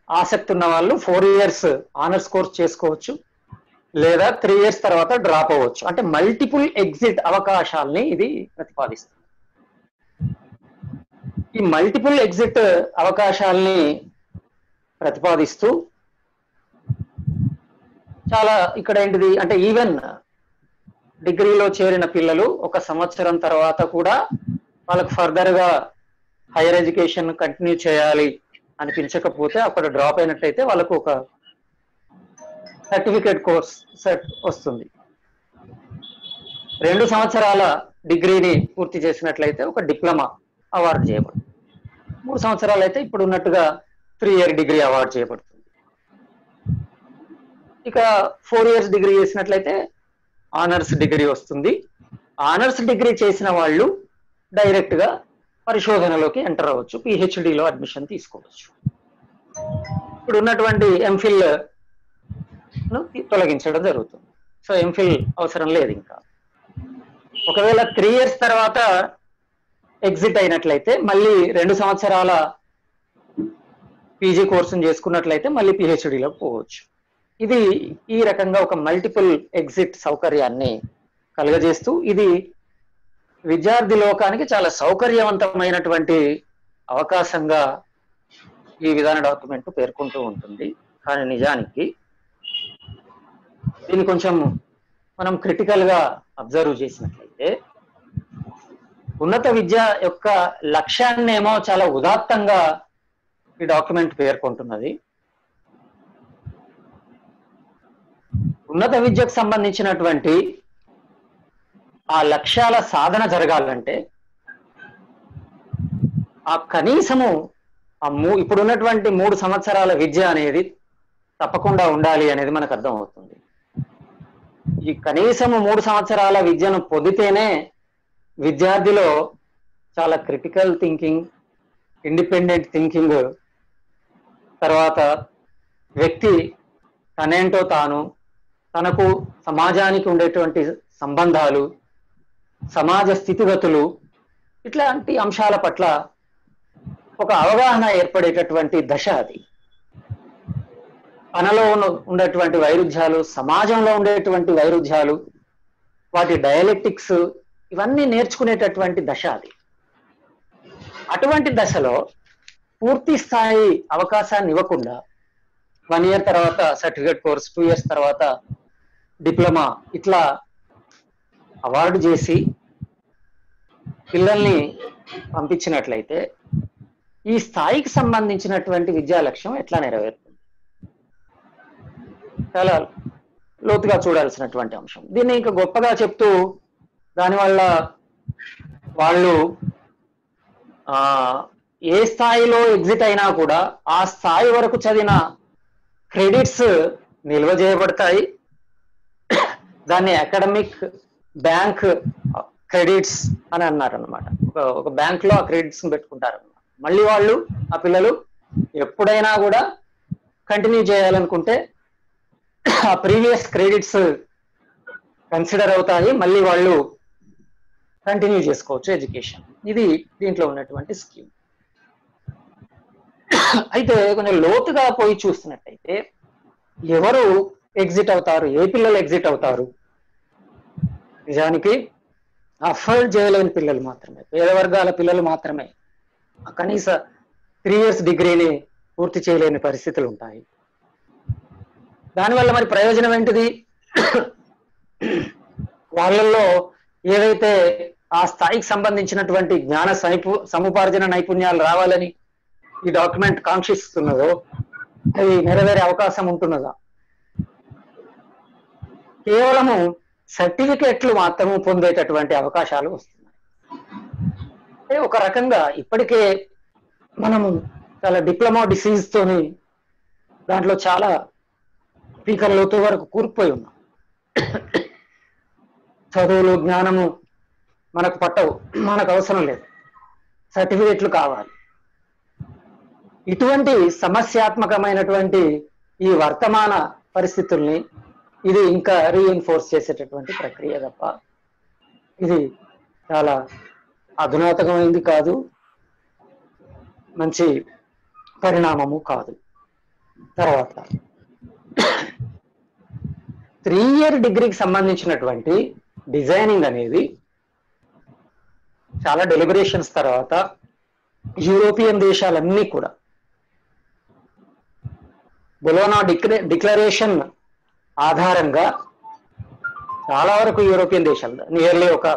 ఆసక్తి ఉన్న వాళ్ళు 4 years ఆనర్స్ కోర్స్ చేసుకోవచ్చు, లేదా 3 years తర్వాత డ్రాప్ అవ్వచ్చు. అంటే మల్టిపుల్ ఎగ్జిట్ అవకాశాలని ఇది ప్రతిపాదిస్తుంది. ఈ మల్టిపుల్ ఎగ్జిట్ అవకాశాలని ప్రతిపాదిస్తూ చాలా ఇక్కడ ఏంటిది అంటే ఈవెన్ డిగ్రీలో చేరిన పిల్లలు 1 సంవత్సరం తర్వాత కూడా వాళ్ళకు ఫర్దర్ గా హైయర్ ఎడ్యుకేషన్ కంటిన్యూ చేయాలి అనిపించకపోతే, అక్కడ డ్రాప్ అయినట్లయితే వాళ్ళకు ఒక సర్టిఫికేట్ కోర్స్ సెట్ వస్తుంది. 2 సంవత్సరాల డిగ్రీని పూర్తి చేసినట్లయితే ఒక డిప్లొమా అవార్డు చేయబడుతుంది. 3 సంవత్సరాలు అయితే ఇప్పుడు ఉన్నట్టుగా 3 year డిగ్రీ అవార్డు చేయబడుతుంది. ఇక 4 years డిగ్రీ చేసినట్లయితే ఆనర్స్ డిగ్రీ వస్తుంది. ఆనర్స్ డిగ్రీ చేసిన వాళ్ళు డైరెక్ట్ గా పరిశోధనలోకి ఎంటర్ అవ్వచ్చు, పిహెచ్డిలో అడ్మిషన్ తీసుకోవచ్చు. ఇప్పుడు ఉన్నటువంటి ఎంఫిల్ తొలగించడం జరుగుతుంది. సో ఎంఫిల్ అవసరం లేదు. ఇంకా ఒకవేళ 3 years తర్వాత ఎగ్జిట్ అయినట్లయితే మళ్ళీ 2 సంవత్సరాల పీజీ కోర్సును చేసుకున్నట్లయితే మళ్ళీ పిహెచ్డిలోకి పోవచ్చు. ఇది ఈ రకంగా ఒక మల్టిపుల్ ఎగ్జిట్ సౌకర్యాన్ని కలుగజేస్తూ ఇది విద్యార్థి లోకానికి చాలా సౌకర్యవంతమైనటువంటి అవకాశంగా ఈ విధాన డాక్యుమెంట్ పేర్కొంటూ ఉంటుంది. కానీ నిజానికి దీన్ని కొంచెం మనం క్రిటికల్ గా అబ్జర్వ్ చేసినట్లయితే ఉన్నత విద్య యొక్క లక్ష్యాన్నేమో చాలా ఉదాత్తంగా ఈ డాక్యుమెంట్ పేర్కొంటున్నది. ఉన్నత విద్యకు సంబంధించినటువంటి ఆ లక్ష్యాల సాధన జరగాలంటే ఆ కనీసము ఇప్పుడున్నటువంటి 3 సంవత్సరాల విద్య అనేది తప్పకుండా ఉండాలి అనేది మనకు అర్థం అవుతుంది. ఈ కనీసము 3 సంవత్సరాల విద్యను పొందితేనే విద్యార్థిలో చాలా క్రిటికల్ థింకింగ్, ఇండిపెండెంట్ థింకింగ్, తర్వాత వ్యక్తి తనేంటో తాను, తనకు సమాజానికి ఉండేటువంటి సంబంధాలు, సమాజ స్థితిగతులు, ఇట్లాంటి అంశాల పట్ల ఒక అవగాహన ఏర్పడేటటువంటి దశ అది. మనలో ఉండేటువంటి వైరుధ్యాలు, సమాజంలో ఉండేటువంటి వైరుధ్యాలు, వాటి డయలెక్టిక్స్, ఇవన్నీ నేర్చుకునేటటువంటి దశ అది. అటువంటి దశలో పూర్తి స్థాయి అవకాశాన్ని ఇవ్వకుండా 1 year తర్వాత సర్టిఫికేట్ కోర్స్, 2 years తర్వాత డిప్లొమా, ఇట్లా అవార్డు చేసి పిల్లల్ని పంపించినట్లయితే ఈ స్థాయికి సంబంధించినటువంటి విద్యా లక్ష్యం ఎట్లా నెరవేరుతుంది? చాలా లోతుగా చూడాల్సినటువంటి అంశం. దీన్ని ఇంకా గొప్పగా చెప్తూ దానివల్ల వాళ్ళు ఏ స్థాయిలో ఎగ్జిట్ అయినా కూడా ఆ స్థాయి వరకు చదివిన క్రెడిట్స్ నిల్వ చేయబడతాయి. దాన్ని అకాడమిక్ బ్యాంక్ క్రెడిట్స్ అని అన్నారు అనమాట. ఒక బ్యాంక్ లో ఆ క్రెడిట్స్ పెట్టుకుంటారు అనమాట. మళ్ళీ వాళ్ళు, ఆ పిల్లలు ఎప్పుడైనా కూడా కంటిన్యూ చేయాలనుకుంటే ఆ ప్రీవియస్ క్రెడిట్స్ కన్సిడర్ అవుతాయి, మళ్ళీ వాళ్ళు కంటిన్యూ చేసుకోవచ్చు ఎడ్యుకేషన్. ఇది దీంట్లో ఉన్నటువంటి స్కీమ్. అయితే కొంచెం లోతుగా పోయి చూస్తున్నట్టయితే ఎవరు ఎగ్జిట్ అవుతారు, ఏ పిల్లలు ఎగ్జిట్ అవుతారు? నిజానికి అఫోర్డ్ చేయలేని పిల్లలు మాత్రమే, పేద వర్గాల పిల్లలు మాత్రమే కనీస 3 years డిగ్రీని పూర్తి చేయలేని పరిస్థితులు ఉంటాయి. దానివల్ల మరి ప్రయోజనం ఏంటిది? వాళ్ళల్లో ఏదైతే ఆ స్థాయికి సంబంధించినటువంటి జ్ఞాన సముపార్జన నైపుణ్యాలు రావాలని ఈ డాక్యుమెంట్ కాంక్షిస్తున్నదో అవి నెరవేరే అవకాశం ఉంటున్నదా? కేవలము సర్టిఫికెట్లు మాత్రము పొందేటటువంటి అవకాశాలు వస్తున్నాయి. ఒక రకంగా ఇప్పటికే మనము చాలా డిప్లొమా డిసీజ్ తోని దాంట్లో చాలా పీకల లోతు వరకు కూరుకుపోయి ఉన్నాం. చదువులు, జ్ఞానము మనకు పట్టవు, మనకు అవసరం లేదు, సర్టిఫికెట్లు కావాలి. ఇటువంటి సమస్యాత్మకమైనటువంటి ఈ వర్తమాన పరిస్థితుల్ని ఇది ఇంకా రీఎన్ఫోర్స్ చేసేటటువంటి ప్రక్రియ తప్ప ఇది చాలా అధునాతకమైంది కాదు, మంచి పరిణామము కాదు. తర్వాత 3 year డిగ్రీకి సంబంధించినటువంటి డిజైనింగ్ అనేది చాలా డెలిబరేషన్స్ తర్వాత యూరోపియన్ దేశాలన్నీ కూడా బొలోనా డిక్లరేషన్ ఆధారంగా చాలా వరకు యూరోపియన్ దేశాలు, నియర్లీ ఒక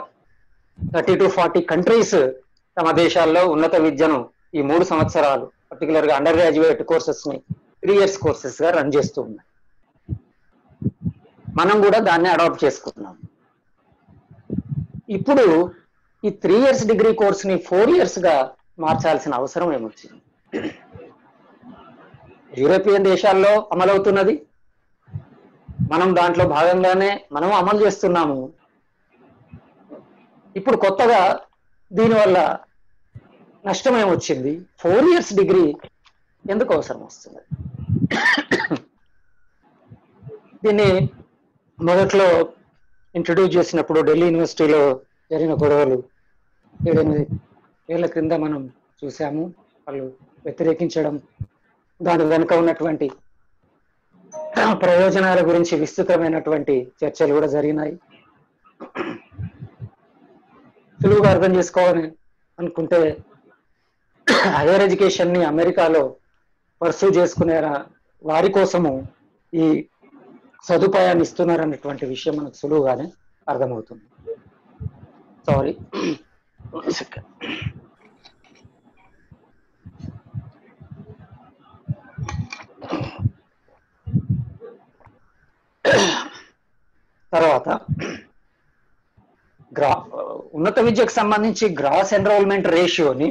30 to 40 కంట్రీస్ తమ దేశాల్లో ఉన్నత విద్యను ఈ 3 సంవత్సరాలు పర్టికులర్ గా అండర్ గ్రాడ్యుయేట్ కోర్సెస్ ని 3 years కోర్సెస్ గా రన్ చేస్తూ ఉన్నాయి. మనం కూడా దాన్ని అడాప్ట్ చేసుకుంటున్నాం. ఇప్పుడు ఈ 3 years డిగ్రీ కోర్స్ ని 4 years గా మార్చాల్సిన అవసరం ఏమొచ్చింది? యూరోపియన్ దేశాల్లో అమలవుతున్నది, మనం దాంట్లో భాగంగానే మనం అమలు చేస్తున్నాము. ఇప్పుడు కొత్తగా దీనివల్ల నష్టం ఏమొచ్చింది? 4 years డిగ్రీ ఎందుకు అవసరం వస్తుంది? దీన్ని మొదట్లో ఇంట్రడ్యూస్ చేసినప్పుడు ఢిల్లీ యూనివర్సిటీలో జరిగిన గొడవలు 7-8 ఏళ్ల క్రింద మనం చూసాము. వాళ్ళు వ్యతిరేకించడం, దాని వెనుక ఉన్నటువంటి ప్రయోజనాల గురించి విస్తృతమైనటువంటి చర్చలు కూడా జరిగినాయి. సులువుగా అర్థం చేసుకోవాలని అనుకుంటే హైయర్ ఎడ్యుకేషన్ ని అమెరికాలో పర్సూ చేసుకునే వారి కోసము ఈ సదుపాయాన్ని ఇస్తున్నారన్నటువంటి విషయం మనకు సులువుగానే అర్థమవుతుంది. సారీ, తర్వాత ఉన్నత విద్యకు సంబంధించి గ్రాస్ ఎన్రోల్మెంట్ రేషియోని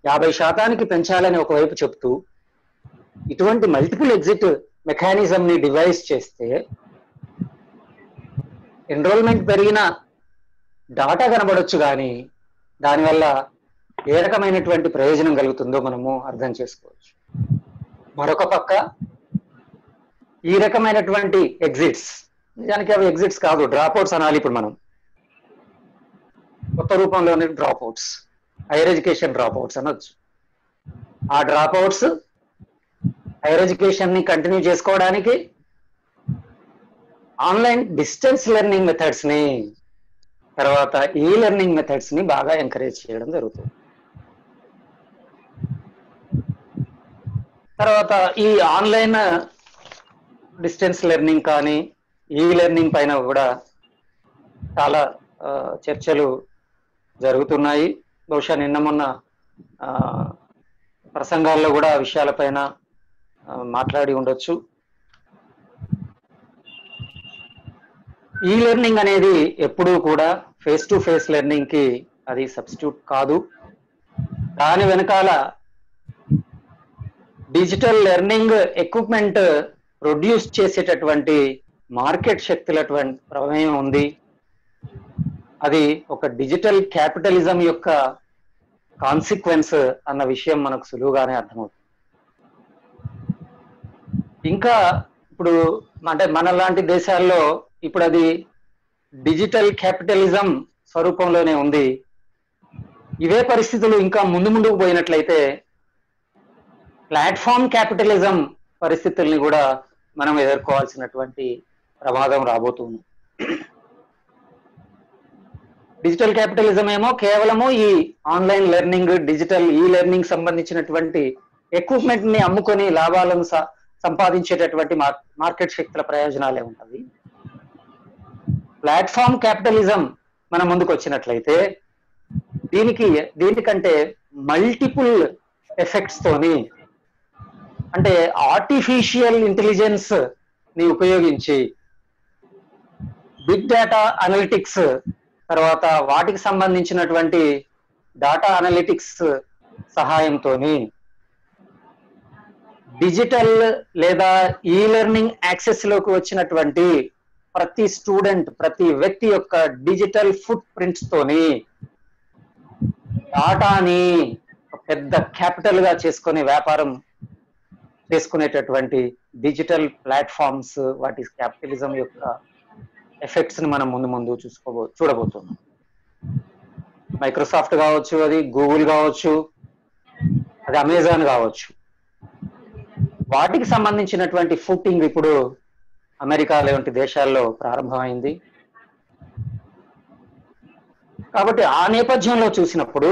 50% పెంచాలని ఒకవైపు చెప్తూ ఇటువంటి మల్టిపుల్ ఎగ్జిట్ మెకానిజం ని డివైస్ చేస్తే ఎన్రోల్మెంట్ పెరిగిన డాటా కనబడొచ్చు, కానీ దానివల్ల ఏ రకమైనటువంటి ప్రయోజనం కలుగుతుందో మనము అర్థం చేసుకోవచ్చు. మరొక పక్క ఈ రకమైనటువంటి ఎగ్జిట్స్, నిజానికి అవి ఎగ్జిట్స్ కాదు, డ్రాప్అవుట్స్ అనాలి. ఇప్పుడు మనం కొత్త రూపంలోని drop outs, higher education drop outs అనొచ్చు. ఆ డ్రాప్ అవుట్స్ హైయర్ ఎడ్యుకేషన్ ని కంటిన్యూ చేసుకోవడానికి ఆన్లైన్ డిస్టెన్స్ లెర్నింగ్ మెథడ్స్ ని, తర్వాత ఈ లెర్నింగ్ మెథడ్స్ ని బాగా ఎంకరేజ్ చేయడం జరుగుతుంది. తర్వాత ఈ ఆన్లైన్ డిస్టెన్స్ లెర్నింగ్ కానీ ఈ లెర్నింగ్ పైన కూడా చాలా చర్చలు జరుగుతున్నాయి. బహుశా నిన్న మొన్న ప్రసంగాల్లో కూడా ఆ విషయాలపైన మాట్లాడి ఉండొచ్చు. ఈ లెర్నింగ్ అనేది ఎప్పుడూ కూడా ఫేస్ టు ఫేస్ లెర్నింగ్ కి అది సబ్స్టిట్యూట్ కాదు. దాని వెనకాల డిజిటల్ లెర్నింగ్ ఎక్విప్మెంట్ ప్రొడ్యూస్ చేసేటటువంటి మార్కెట్ శక్తుల ప్రమేయం ఉంది. అది ఒక డిజిటల్ క్యాపిటలిజం యొక్క కాన్సిక్వెన్స్ అన్న విషయం మనకు సులువుగానే అర్థమవుతుంది. ఇంకా ఇప్పుడు అంటే మనలాంటి దేశాల్లో ఇప్పుడు అది డిజిటల్ క్యాపిటలిజం స్వరూపంలోనే ఉంది. ఇవే పరిస్థితులు ఇంకా ముందుకు పోయినట్లయితే ప్లాట్ఫామ్ క్యాపిటలిజం పరిస్థితుల్ని కూడా మనం ఎదుర్కోవాల్సినటువంటి ప్రమాదం రాబోతుంది. డిజిటల్ క్యాపిటలిజం ఏమో కేవలము ఈ ఆన్లైన్ లెర్నింగ్, డిజిటల్ ఈ లెర్నింగ్ సంబంధించినటువంటి ఎక్విప్మెంట్ ని అమ్ముకొని లాభాలను సంపాదించేటటువంటి మార్కెట్ శక్తుల ప్రయోజనాలే ఉంటుంది. ప్లాట్ఫామ్ క్యాపిటలిజం మనం ముందుకు వచ్చినట్లయితే దీనికంటే మల్టిపుల్ ఎఫెక్ట్స్ తోని, అంటే ఆర్టిఫిషియల్ ఇంటెలిజెన్స్ ని ఉపయోగించి బిగ్ డేటా అనలిటిక్స్, తర్వాత వాటికి సంబంధించినటువంటి డాటా అనలిటిక్స్ సహాయంతో డిజిటల్ లేదా ఈ లెర్నింగ్ యాక్సెస్ లోకి వచ్చినటువంటి ప్రతి స్టూడెంట్, ప్రతి వ్యక్తి యొక్క డిజిటల్ ఫుట్ ప్రింట్స్ తోని డాటాని పెద్ద క్యాపిటల్ గా చేసుకుని వ్యాపారం చేసుకునేటటువంటి డిజిటల్ ప్లాట్ఫామ్స్, వాటి క్యాపిటలిజం యొక్క ఎఫెక్ట్స్ ని మనం ముందు చూడబోతున్నాం. మైక్రోసాఫ్ట్ కావచ్చు, అది గూగుల్ కావచ్చు, అది అమెజాన్ కావచ్చు, వాటికి సంబంధించినటువంటి ఫుటింగ్ ఇప్పుడు అమెరికా లాంటి దేశాల్లో ప్రారంభమైంది. కాబట్టి ఆ నేపథ్యంలో చూసినప్పుడు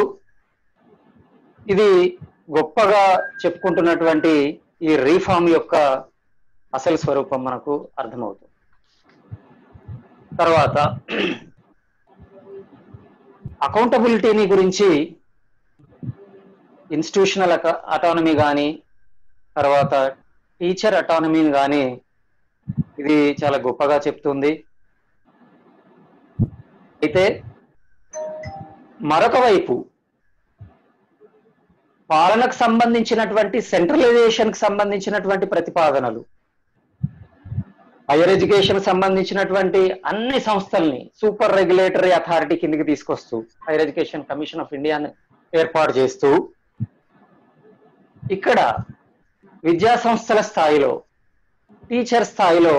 ఇది గొప్పగా చెప్పుకుంటున్నటువంటి ఈ రీఫార్మ్ యొక్క అసలు స్వరూపం మనకు అర్థమవుతుంది. తర్వాత అకౌంటబిలిటీని గురించి ఇన్స్టిట్యూషనల్ అటానమీ కానీ, తర్వాత టీచర్ అటానమీని కానీ ఇది చాలా గొప్పగా చెప్తుంది. అయితే మరొక వైపు పాలనకు సంబంధించినటువంటి సెంట్రలైజేషన్ కి సంబంధించినటువంటి ప్రతిపాదనలు, హైయర్ ఎడ్యుకేషన్ సంబంధించినటువంటి అన్ని సంస్థల్ని సూపర్ రెగ్యులేటరీ అథారిటీ కిందకి తీసుకొస్తూ హైయర్ ఎడ్యుకేషన్ కమిషన్ ఆఫ్ ఇండియాని ఏర్పాటు చేస్తూ ఇక్కడ విద్యా సంస్థల స్థాయిలో, టీచర్ స్థాయిలో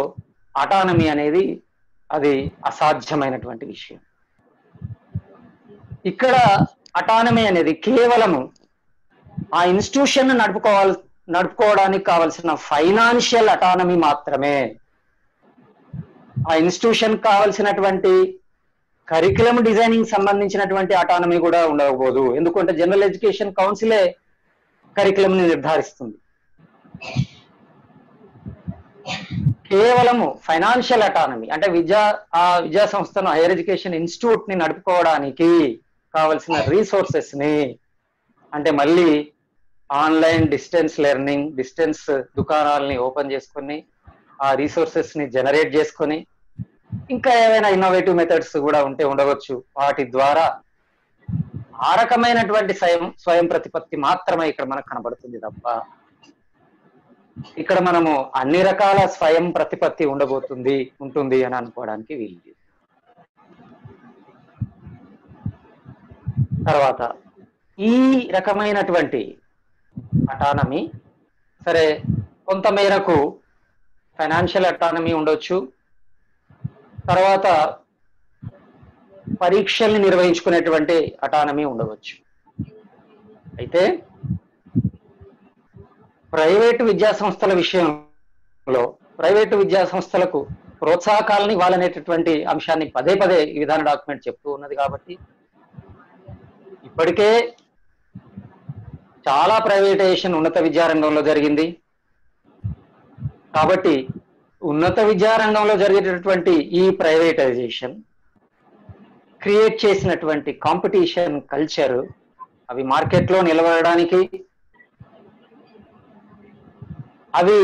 అటానమీ అనేది అది అసాధ్యమైనటువంటి విషయం. ఇక్కడ అటానమీ అనేది కేవలము ఆ ఇన్స్టిట్యూషన్ నడుపుకోవడానికి కావలసిన ఫైనాన్షియల్ అటానమీ మాత్రమే. ఆ ఇన్స్టిట్యూషన్ కావలసినటువంటి కరికులం డిజైనింగ్ సంబంధించినటువంటి అటానమీ కూడా ఉండకపోదు. ఎందుకంటే జనరల్ ఎడ్యుకేషన్ కౌన్సిలే కరికులం ని నిర్ధారిస్తుంది. కేవలము ఫైనాన్షియల్ అటానమీ అంటే విద్యా సంస్థను, హైయర్ ఎడ్యుకేషన్ ఇన్స్టిట్యూట్ ని నడుపుకోవడానికి కావలసిన రీసోర్సెస్ ని, అంటే మళ్ళీ ఆన్లైన్ డిస్టెన్స్ లెర్నింగ్, డిస్టెన్స్ దుకాణాలని ఓపెన్ చేసుకొని ఆ రీసోర్సెస్ ని జనరేట్ చేసుకొని, ఇంకా ఏవైనా ఇన్నోవేటివ్ మెథడ్స్ కూడా ఉండవచ్చు, వాటి ద్వారా ఆ రకమైనటువంటి స్వయం ప్రతిపత్తి మాత్రమే ఇక్కడ మనకు కనబడుతుంది తప్ప ఇక్కడ మనము అన్ని రకాల స్వయం ప్రతిపత్తి ఉంటుంది అని అనుకోవడానికి వీలు. తర్వాత ఈ రకమైనటువంటి అటానమీ సరే కొంత మేరకు ఫైనాన్షియల్ అటానమీ ఉండొచ్చు, తర్వాత పరీక్షల్ని నిర్వహించుకునేటువంటి అటానమీ ఉండవచ్చు. అయితే ప్రైవేటు విద్యా సంస్థల విషయంలో ప్రైవేటు విద్యా సంస్థలకు ప్రోత్సాహకాలను ఇవ్వాలనేటటువంటి అంశాన్ని పదే పదే ఈ విధాన డాక్యుమెంట్ చెప్తూ ఉన్నది. కాబట్టి ఇప్పటికే చాలా ప్రైవేటైజేషన్ ఉన్నత విద్యారంగంలో జరిగింది. కాబట్టి ఉన్నత విద్యారంగంలో జరిగేటటువంటి ఈ ప్రైవేటైజేషన్ క్రియేట్ చేసినటువంటి కాంపిటీషన్ కల్చర్ అవి మార్కెట్లో నిలబడడానికి, అవి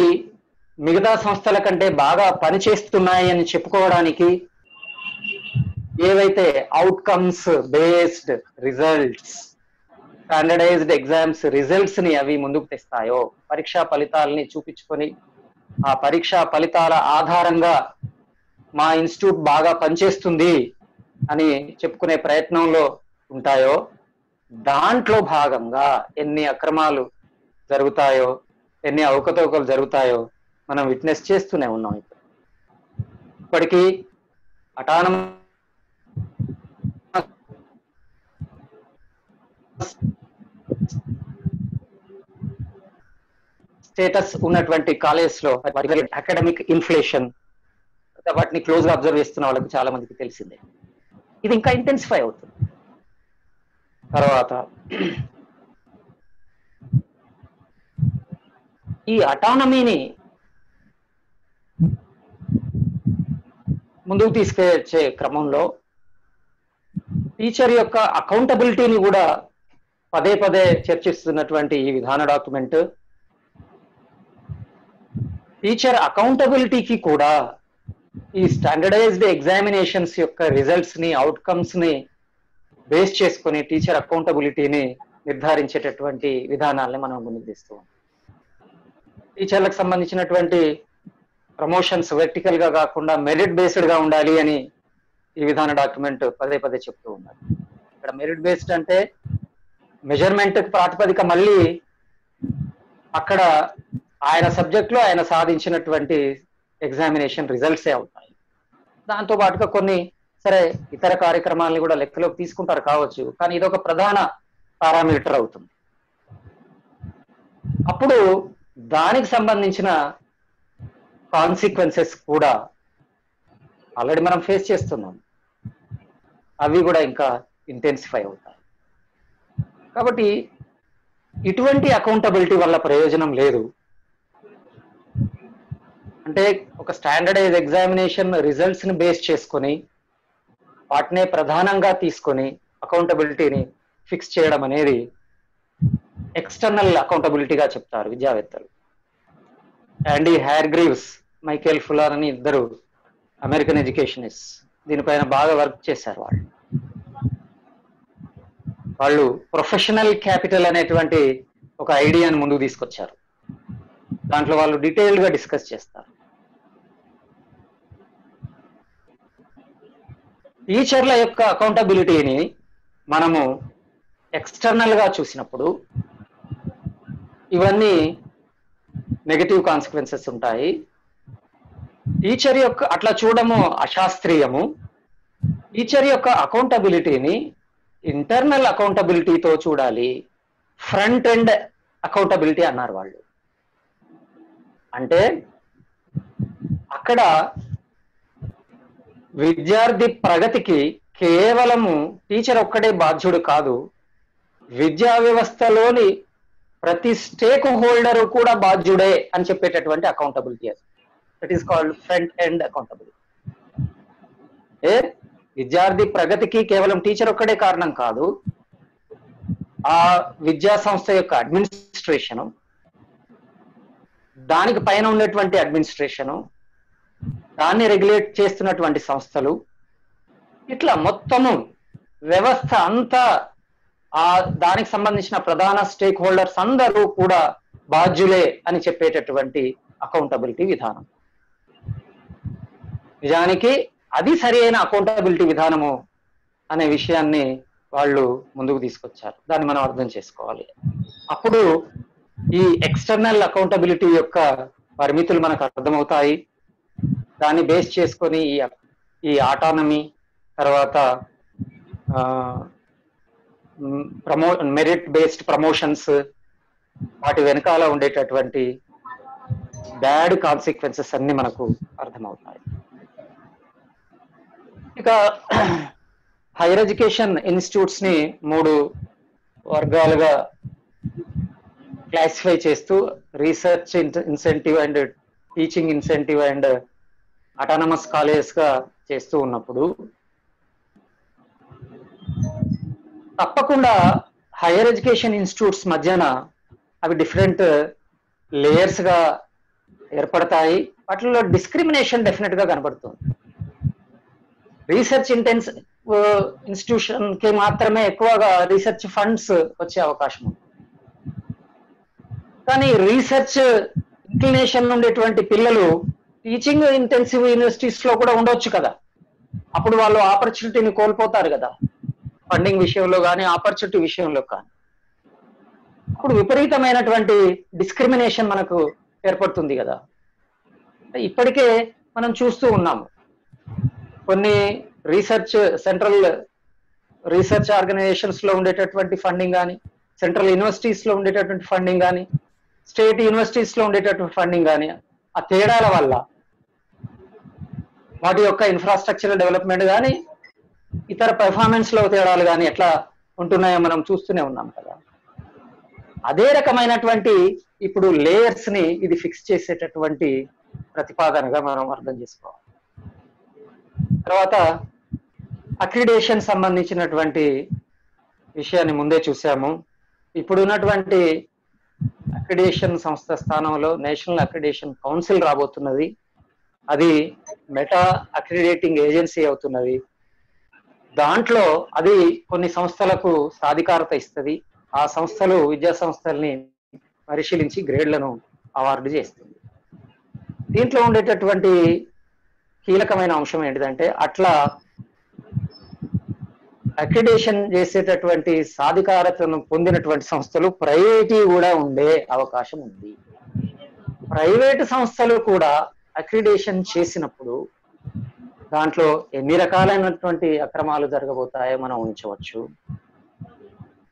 మిగతా సంస్థల కంటే బాగా పనిచేస్తున్నాయి అని చెప్పుకోవడానికి, ఏవైతే outcomes based results, standardised exams results ని అవి ముందుకు తెస్తాయో, పరీక్షా ఫలితాలని చూపించుకొని ఆ పరీక్షా ఫలితాల ఆధారంగా మా ఇన్స్టిట్యూట్ బాగా పనిచేస్తుంది అని చెప్పుకునే ప్రయత్నంలో ఉంటాయో, దాంట్లో భాగంగా ఎన్ని అక్రమాలు జరుగుతాయో, ఎన్ని అవకతవకలు జరుగుతాయో మనం విట్నెస్ చేస్తూనే ఉన్నాం. ఇప్పటికీ అటానమస్ స్టేటస్ ఉన్నటువంటి కాలేజ్ లో అకాడమిక్ ఇన్ఫ్లేషన్ వాటిని క్లోజ్ గా అబ్జర్వ్ చేస్తున్న వాళ్ళకి చాలా మందికి తెలిసిందే. ఇది ఇంకా ఇంటెన్సిఫై అవుతుంది. తర్వాత ఈ అటానమీని ముందుకు తీసుకొచ్చే క్రమంలో టీచర్ యొక్క అకౌంటబిలిటీని కూడా పదే పదే చర్చిస్తున్నటువంటి ఈ విధాన డాక్యుమెంట్ టీచర్ అకౌంటబిలిటీకి కూడా ఈ స్టాండర్డైజ్డ్ ఎగ్జామినేషన్స్ యొక్క రిజల్ట్స్ ని, అవుట్కమ్స్ ని బేస్ చేసుకుని టీచర్ అకౌంటబిలిటీని నిర్ధారించేటటువంటి విధానాలని మనం ముందుకు తీస్తాం. టీచర్లకు సంబంధించినటువంటి ప్రమోషన్స్ వెర్టికల్ గా కాకుండా మెరిట్ బేస్డ్ గా ఉండాలి అని ఈ విధాన డాక్యుమెంట్ పదే పదే చెప్తూ ఉన్నారు. ఇక్కడ మెరిట్ బేస్డ్ అంటే మెజర్మెంట్ ప్రాతిపదిక మళ్ళీ అక్కడ ఆయన సబ్జెక్ట్ లో ఆయన సాధించినటువంటి ఎగ్జామినేషన్ రిజల్ట్సే అవుతాయి. దాంతో పాటుగా కొన్ని సరే ఇతర కార్యక్రమాలని కూడా లెక్కలోకి తీసుకుంటారు కావచ్చు, కానీ ఇది ఒక ప్రధాన పారామీటర్ అవుతుంది. అప్పుడు దానికి సంబంధించిన కాన్సిక్వెన్సెస్ కూడా ఆల్రెడీ మనం ఫేస్ చేస్తున్నాం, అవి కూడా ఇంకా ఇంటెన్సిఫై అవుతాయి. కాబట్టి ఇటువంటి అకౌంటబిలిటీ వల్ల ప్రయోజనం లేదు. అంటే ఒక స్టాండర్డైజ్ ఎగ్జామినేషన్ రిజల్ట్స్ ని బేస్ చేసుకొని వాటినే ప్రధానంగా తీసుకొని అకౌంటబిలిటీని ఫిక్స్ చేయడం అనేది ఎక్స్టర్నల్ అకౌంటబిలిటీగా చెప్తారు విద్యావేత్తలు. యాండీ హ్యార్గ్రీవ్స్, మైకేల్ ఫుల్లర్ అని ఇద్దరు అమెరికన్ ఎడ్యుకేషనిస్ట్ దీనిపైన బాగా వర్క్ చేశారు. వాళ్ళు ప్రొఫెషనల్ క్యాపిటల్ అనేటువంటి ఒక ఐడియాని ముందుకు తీసుకొచ్చారు. దాంట్లో వాళ్ళు డీటెయిల్డ్ గా డిస్కస్ చేస్తారు. టీచర్ల యొక్క అకౌంటబిలిటీని మనము ఎక్స్టర్నల్ గా చూసినప్పుడు ఇవన్నీ నెగటివ్ కాన్సిక్వెన్సెస్ ఉంటాయి. టీచర్ యొక్క అట్లా చూడము అశాస్త్రీయము. టీచర్ యొక్క అకౌంటబిలిటీని ఇంటర్నల్ అకౌంటబిలిటీతో చూడాలి, ఫ్రంట్ ఎండ్ అకౌంటబిలిటీ అన్నారు వాళ్ళు. అంటే అక్కడ విద్యార్థి ప్రగతికి కేవలము టీచర్ ఒక్కడే బాధ్యుడు కాదు, విద్యా వ్యవస్థలోని ప్రతి స్టేక్ హోల్డర్ కూడా బాధ్యుడే అని చెప్పేటటువంటి accountability. That is called front end accountability. విద్యార్థి ప్రగతికి కేవలం టీచర్ ఒక్కడే కారణం కాదు, ఆ విద్యా సంస్థ యొక్క అడ్మినిస్ట్రేషను, దానికి పైన ఉన్నటువంటి అడ్మినిస్ట్రేషను, దాన్ని రెగ్యులేట్ చేస్తున్నటువంటి సంస్థలు, ఇట్లా మొత్తము వ్యవస్థ అంతా దానికి సంబంధించిన ప్రధాన స్టేక్ హోల్డర్స్ అందరూ కూడా బాధ్యులే అని చెప్పేటటువంటి అకౌంటబిలిటీ విధానం. నిజానికి అది సరి అయిన అకౌంటబిలిటీ విధానము అనే విషయాన్ని వాళ్ళు ముందుకు తీసుకొచ్చారు. దాన్ని మనం అర్థం చేసుకోవాలి. అప్పుడు ఈ ఎక్స్టర్నల్ అకౌంటబిలిటీ యొక్క పరిమితులు మనకు అర్థమవుతాయి. దాన్ని బేస్ చేసుకొని ఈ ఆటానమీ, తర్వాత మెరిట్ బేస్డ్ ప్రమోషన్స్, వాటి వెనకాల ఉండేటటువంటి బ్యాడ్ కాన్సిక్వెన్సెస్ అన్ని మనకు అర్థమవుతాయి. ఇక హైయర్ ఎడ్యుకేషన్ ఇన్స్టిట్యూట్స్ ని 3 వర్గాలుగా క్లాసిఫై చేస్తూ research incentive and teaching incentive and autonomous colleges గా చేస్తూ ఉన్నప్పుడు తప్పకుండా హైయర్ ఎడ్యుకేషన్ ఇన్స్టిట్యూట్స్ మధ్యన అవి డిఫరెంట్ లేయర్స్ గా ఏర్పడతాయి. వాటిలో డిస్క్రిమినేషన్ డెఫినెట్ గా కనబడుతుంది. రీసెర్చ్ ఇన్స్టిట్యూషన్ కి మాత్రమే ఎక్కువగా రీసెర్చ్ ఫండ్స్ వచ్చే అవకాశం ఉంది. కానీ రీసెర్చ్ ఇంక్లినేషన్ ఉండేటువంటి పిల్లలు టీచింగ్ ఇంటెన్సివ్ యూనివర్సిటీస్ లో కూడా ఉండొచ్చు కదా. అప్పుడు వాళ్ళు ఆపర్చునిటీని కోల్పోతారు కదా, ఫండింగ్ విషయంలో కానీ ఆపర్చునిటీ విషయంలో కానీ. అప్పుడు విపరీతమైనటువంటి డిస్క్రిమినేషన్ మనకు ఏర్పడుతుంది కదా. ఇప్పటికే మనం చూస్తూ ఉన్నాము. కొన్ని రీసెర్చ్ సెంట్రల్ రీసెర్చ్ ఆర్గనైజేషన్స్ లో ఉండేటటువంటి ఫండింగ్ కానీ, సెంట్రల్ యూనివర్సిటీస్ లో ఉండేటటువంటి ఫండింగ్ కానీ, స్టేట్ యూనివర్సిటీస్ లో ఉండేటటువంటి ఫండింగ్ కానీ, ఆ తేడాల వల్ల వాటి యొక్క ఇన్ఫ్రాస్ట్రక్చర్ డెవలప్మెంట్ కానీ ఇతర పెర్ఫార్మెన్స్ లో తేడాలు కానీ ఎట్లా ఉంటున్నాయో మనం చూస్తూనే ఉన్నాం కదా. అదే రకమైనటువంటి ఇప్పుడు లేయర్స్ ని ఇది ఫిక్స్ చేసేటటువంటి ప్రతిపాదనగా మనం అర్థం చేసుకోవాలి. తర్వాత అక్రిడేషన్ సంబంధించినటువంటి విషయాన్ని ముందే చూసాము. ఇప్పుడు ఉన్నటువంటి అక్రిడేషన్ సంస్థ స్థానంలో నేషనల్ అక్రిడేషన్ కౌన్సిల్ రాబోతున్నది. అది మెటా అక్రిడేటింగ్ ఏజెన్సీ అవుతున్నది. దాంట్లో అది కొన్ని సంస్థలకు సాధికారత ఇస్తుంది. ఆ సంస్థలు విద్యా సంస్థల్ని పరిశీలించి గ్రేడ్లను అవార్డు చేస్తుంది. దీంట్లో ఉండేటటువంటి కీలకమైన అంశం ఏంటిదంటే, అట్లా అక్రిడేషన్ చేసేటటువంటి సాధికారతను పొందినటువంటి సంస్థలు ప్రైవేటీ కూడా ఉండే అవకాశం ఉంది. ప్రైవేటు సంస్థలు కూడా అక్రిడేషన్ చేసినప్పుడు దాంట్లో ఎన్ని రకాలైనటువంటి అక్రమాలు జరగబోతాయో మనం ఉంచవచ్చు.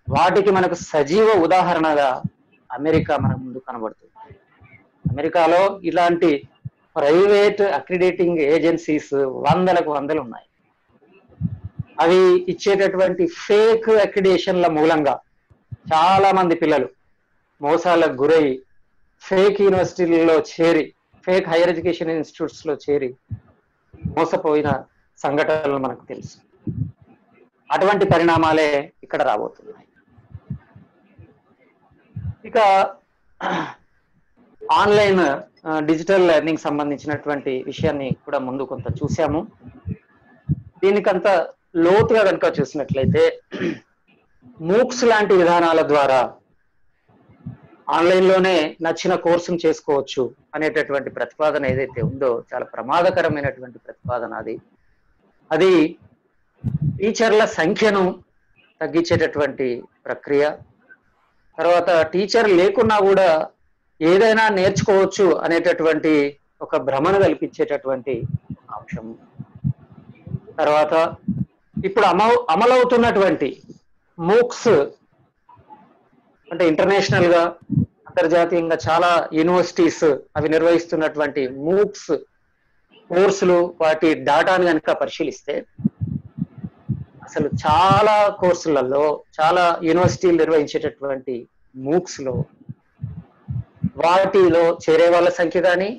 వాటికి మనకు సజీవ ఉదాహరణగా అమెరికా మన ముందు కనబడుతుంది. అమెరికాలో ఇలాంటి ప్రైవేట్ అక్రిడేటింగ్ ఏజెన్సీస్ వందలకు వందలు ఉన్నాయి. అవి ఇచ్చేటటువంటి ఫేక్ అక్రిడేషన్ల మూలంగా చాలా మంది పిల్లలు మోసాలకు గురై ఫేక్ యూనివర్సిటీలలో చేరి, ఫేక్ హైయర్ ఎడ్యుకేషన్ ఇన్స్టిట్యూట్స్ లో చేరి మోసపోయిన సంఘటనలు మనకు తెలుసు. అటువంటి పరిణామాలే ఇక్కడ రాబోతున్నాయి. ఇక ఆన్లైన్ డిజిటల్ లెర్నింగ్ సంబంధించినటువంటి విషయాన్ని కూడా ముందు కొంత చూసాము. దీనికంత లోతుగా కనుక చూసినట్లయితే మూక్స్ లాంటి విధానాల ద్వారా ఆన్లైన్ లోనే నచ్చిన కోర్సును చేసుకోవచ్చు అనేటటువంటి ప్రతిపాదన ఏదైతే ఉందో చాలా ప్రమాదకరమైనటువంటి ప్రతిపాదన. అది టీచర్ల సంఖ్యను తగ్గించేటటువంటి ప్రక్రియ. తర్వాత టీచర్ లేకున్నా కూడా ఏదైనా నేర్చుకోవచ్చు అనేటటువంటి ఒక భ్రమను కల్పించేటటువంటి అంశం. తర్వాత ఇప్పుడు అమలవుతున్నటువంటి మూక్స్ అంటే ఇంటర్నేషనల్ గా అంతర్జాతీయంగా చాలా యూనివర్సిటీస్ అవి నిర్వహిస్తున్నటువంటి మూక్స్ కోర్సులు, వాటి డాటాను కనుక పరిశీలిస్తే అసలు చాలా కోర్సులలో, చాలా యూనివర్సిటీలు నిర్వహించేటటువంటి మూక్స్ లో వాటిలో చేరే వాళ్ళ సంఖ్య కానీ,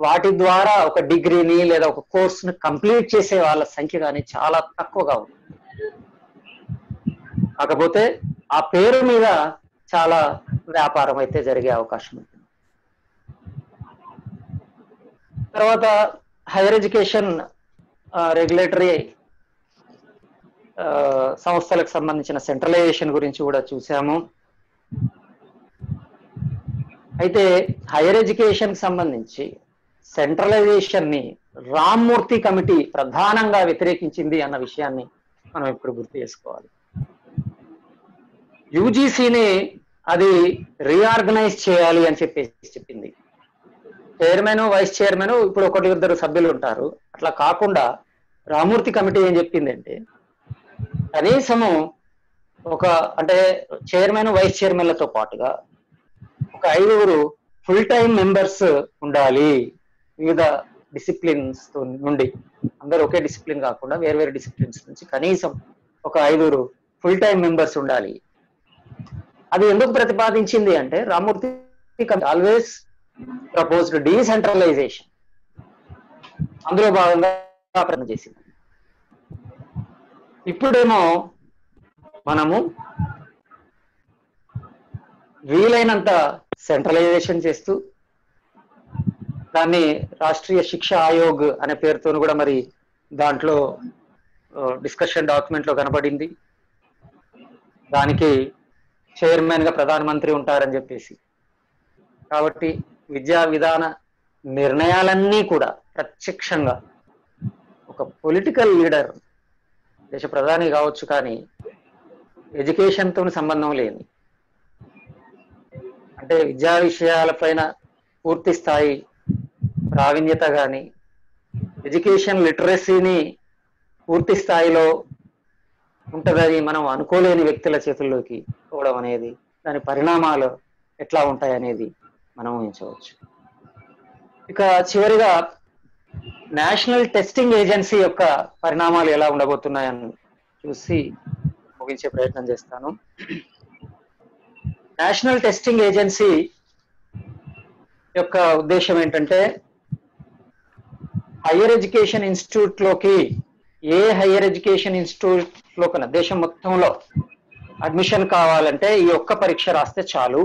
వాటి ద్వారా ఒక డిగ్రీని లేదా ఒక కోర్సును కంప్లీట్ చేసే వాళ్ళ సంఖ్య కానీ చాలా తక్కువగా ఉంది. కాకపోతే ఆ పేరు మీద చాలా వ్యాపారం అయితే జరిగే అవకాశం ఉంది. తర్వాత హైయర్ ఎడ్యుకేషన్ రెగ్యులేటరీ సంస్థలకు సంబంధించిన సెంట్రలైజేషన్ గురించి కూడా చూసాము. అయితే హైయర్ ఎడ్యుకేషన్ సంబంధించి సెంట్రలైజేషన్ ని రామ్మూర్తి కమిటీ ప్రధానంగా వ్యతిరేకించింది అన్న విషయాన్ని మనం ఇప్పుడు గుర్తు చేసుకోవాలి. యూజీసీని అది రీఆర్గనైజ్ చేయాలి అని చెప్పింది. చైర్మన్, వైస్ చైర్మన్, ఇప్పుడు 1-2 సభ్యులు ఉంటారు. అట్లా కాకుండా రామూర్తి కమిటీ ఏం చెప్పిందంటే కనీసము ఒక అంటే చైర్మన్ వైస్ చైర్మన్లతో పాటుగా ఒక 5 ఫుల్ టైం మెంబర్స్ ఉండాలి. వివిధ డిసిప్లిన్స్ నుండి, అందరూ ఒకే డిసిప్లిన్ కాకుండా వేరు వేరు డిసిప్లిన్స్ నుంచి కనీసం ఒక 5 ఫుల్ టైం మెంబర్స్ ఉండాలి. అది ఎందుకు ప్రతిపాదించింది అంటే రామూర్తి ఆల్వేస్ ప్రపోజ్డ్ డీసెంట్రలైజేషన్, అందులో భాగంగా ప్రయత్నం చేసింది. ఇప్పుడేమో మనము వీలైనంత సెంట్రలైజేషన్ చేస్తూ దాన్ని రాష్ట్రీయ శిక్ష ఆయోగ్ అనే పేరుతో కూడా మరి దాంట్లో డిస్కషన్ డాక్యుమెంట్ లో కనబడింది. దానికి చైర్మన్ గా ప్రధానమంత్రి ఉంటారని చెప్పేసి. కాబట్టి విద్యా విధాన నిర్ణయాలన్నీ కూడా ప్రత్యక్షంగా ఒక పొలిటికల్ లీడర్, దేశ ప్రధాని కావచ్చు, కానీ ఎడ్యుకేషన్ తో సంబంధం లేని, అంటే విద్యా విషయాలపైన పూర్తి స్థాయి ప్రావీణ్యత కానీ ఎడ్యుకేషన్ లిటరసీని పూర్తి స్థాయిలో ఉంటుందని మనం అనుకోలేని వ్యక్తుల చేతుల్లోకి పోవడం అనేది, దాని పరిణామాలు ఎట్లా ఉంటాయనేది మనం ఊహించవచ్చు. ఇక చివరిగా నేషనల్ టెస్టింగ్ ఏజెన్సీ యొక్క పరిణామాలు ఎలా ఉండబోతున్నాయని చూసి ముగించే ప్రయత్నం చేస్తాను. నేషనల్ టెస్టింగ్ ఏజెన్సీ యొక్క ఉద్దేశం ఏంటంటే హైయర్ ఎడ్యుకేషన్ ఇన్స్టిట్యూట్ లోకి, ఏ హైయర్ ఎడ్యుకేషన్ ఇన్స్టిట్యూట్ లో కన్నా దేశం మొత్తంలో అడ్మిషన్ కావాలంటే ఈ ఒక్క పరీక్ష రాస్తే చాలు.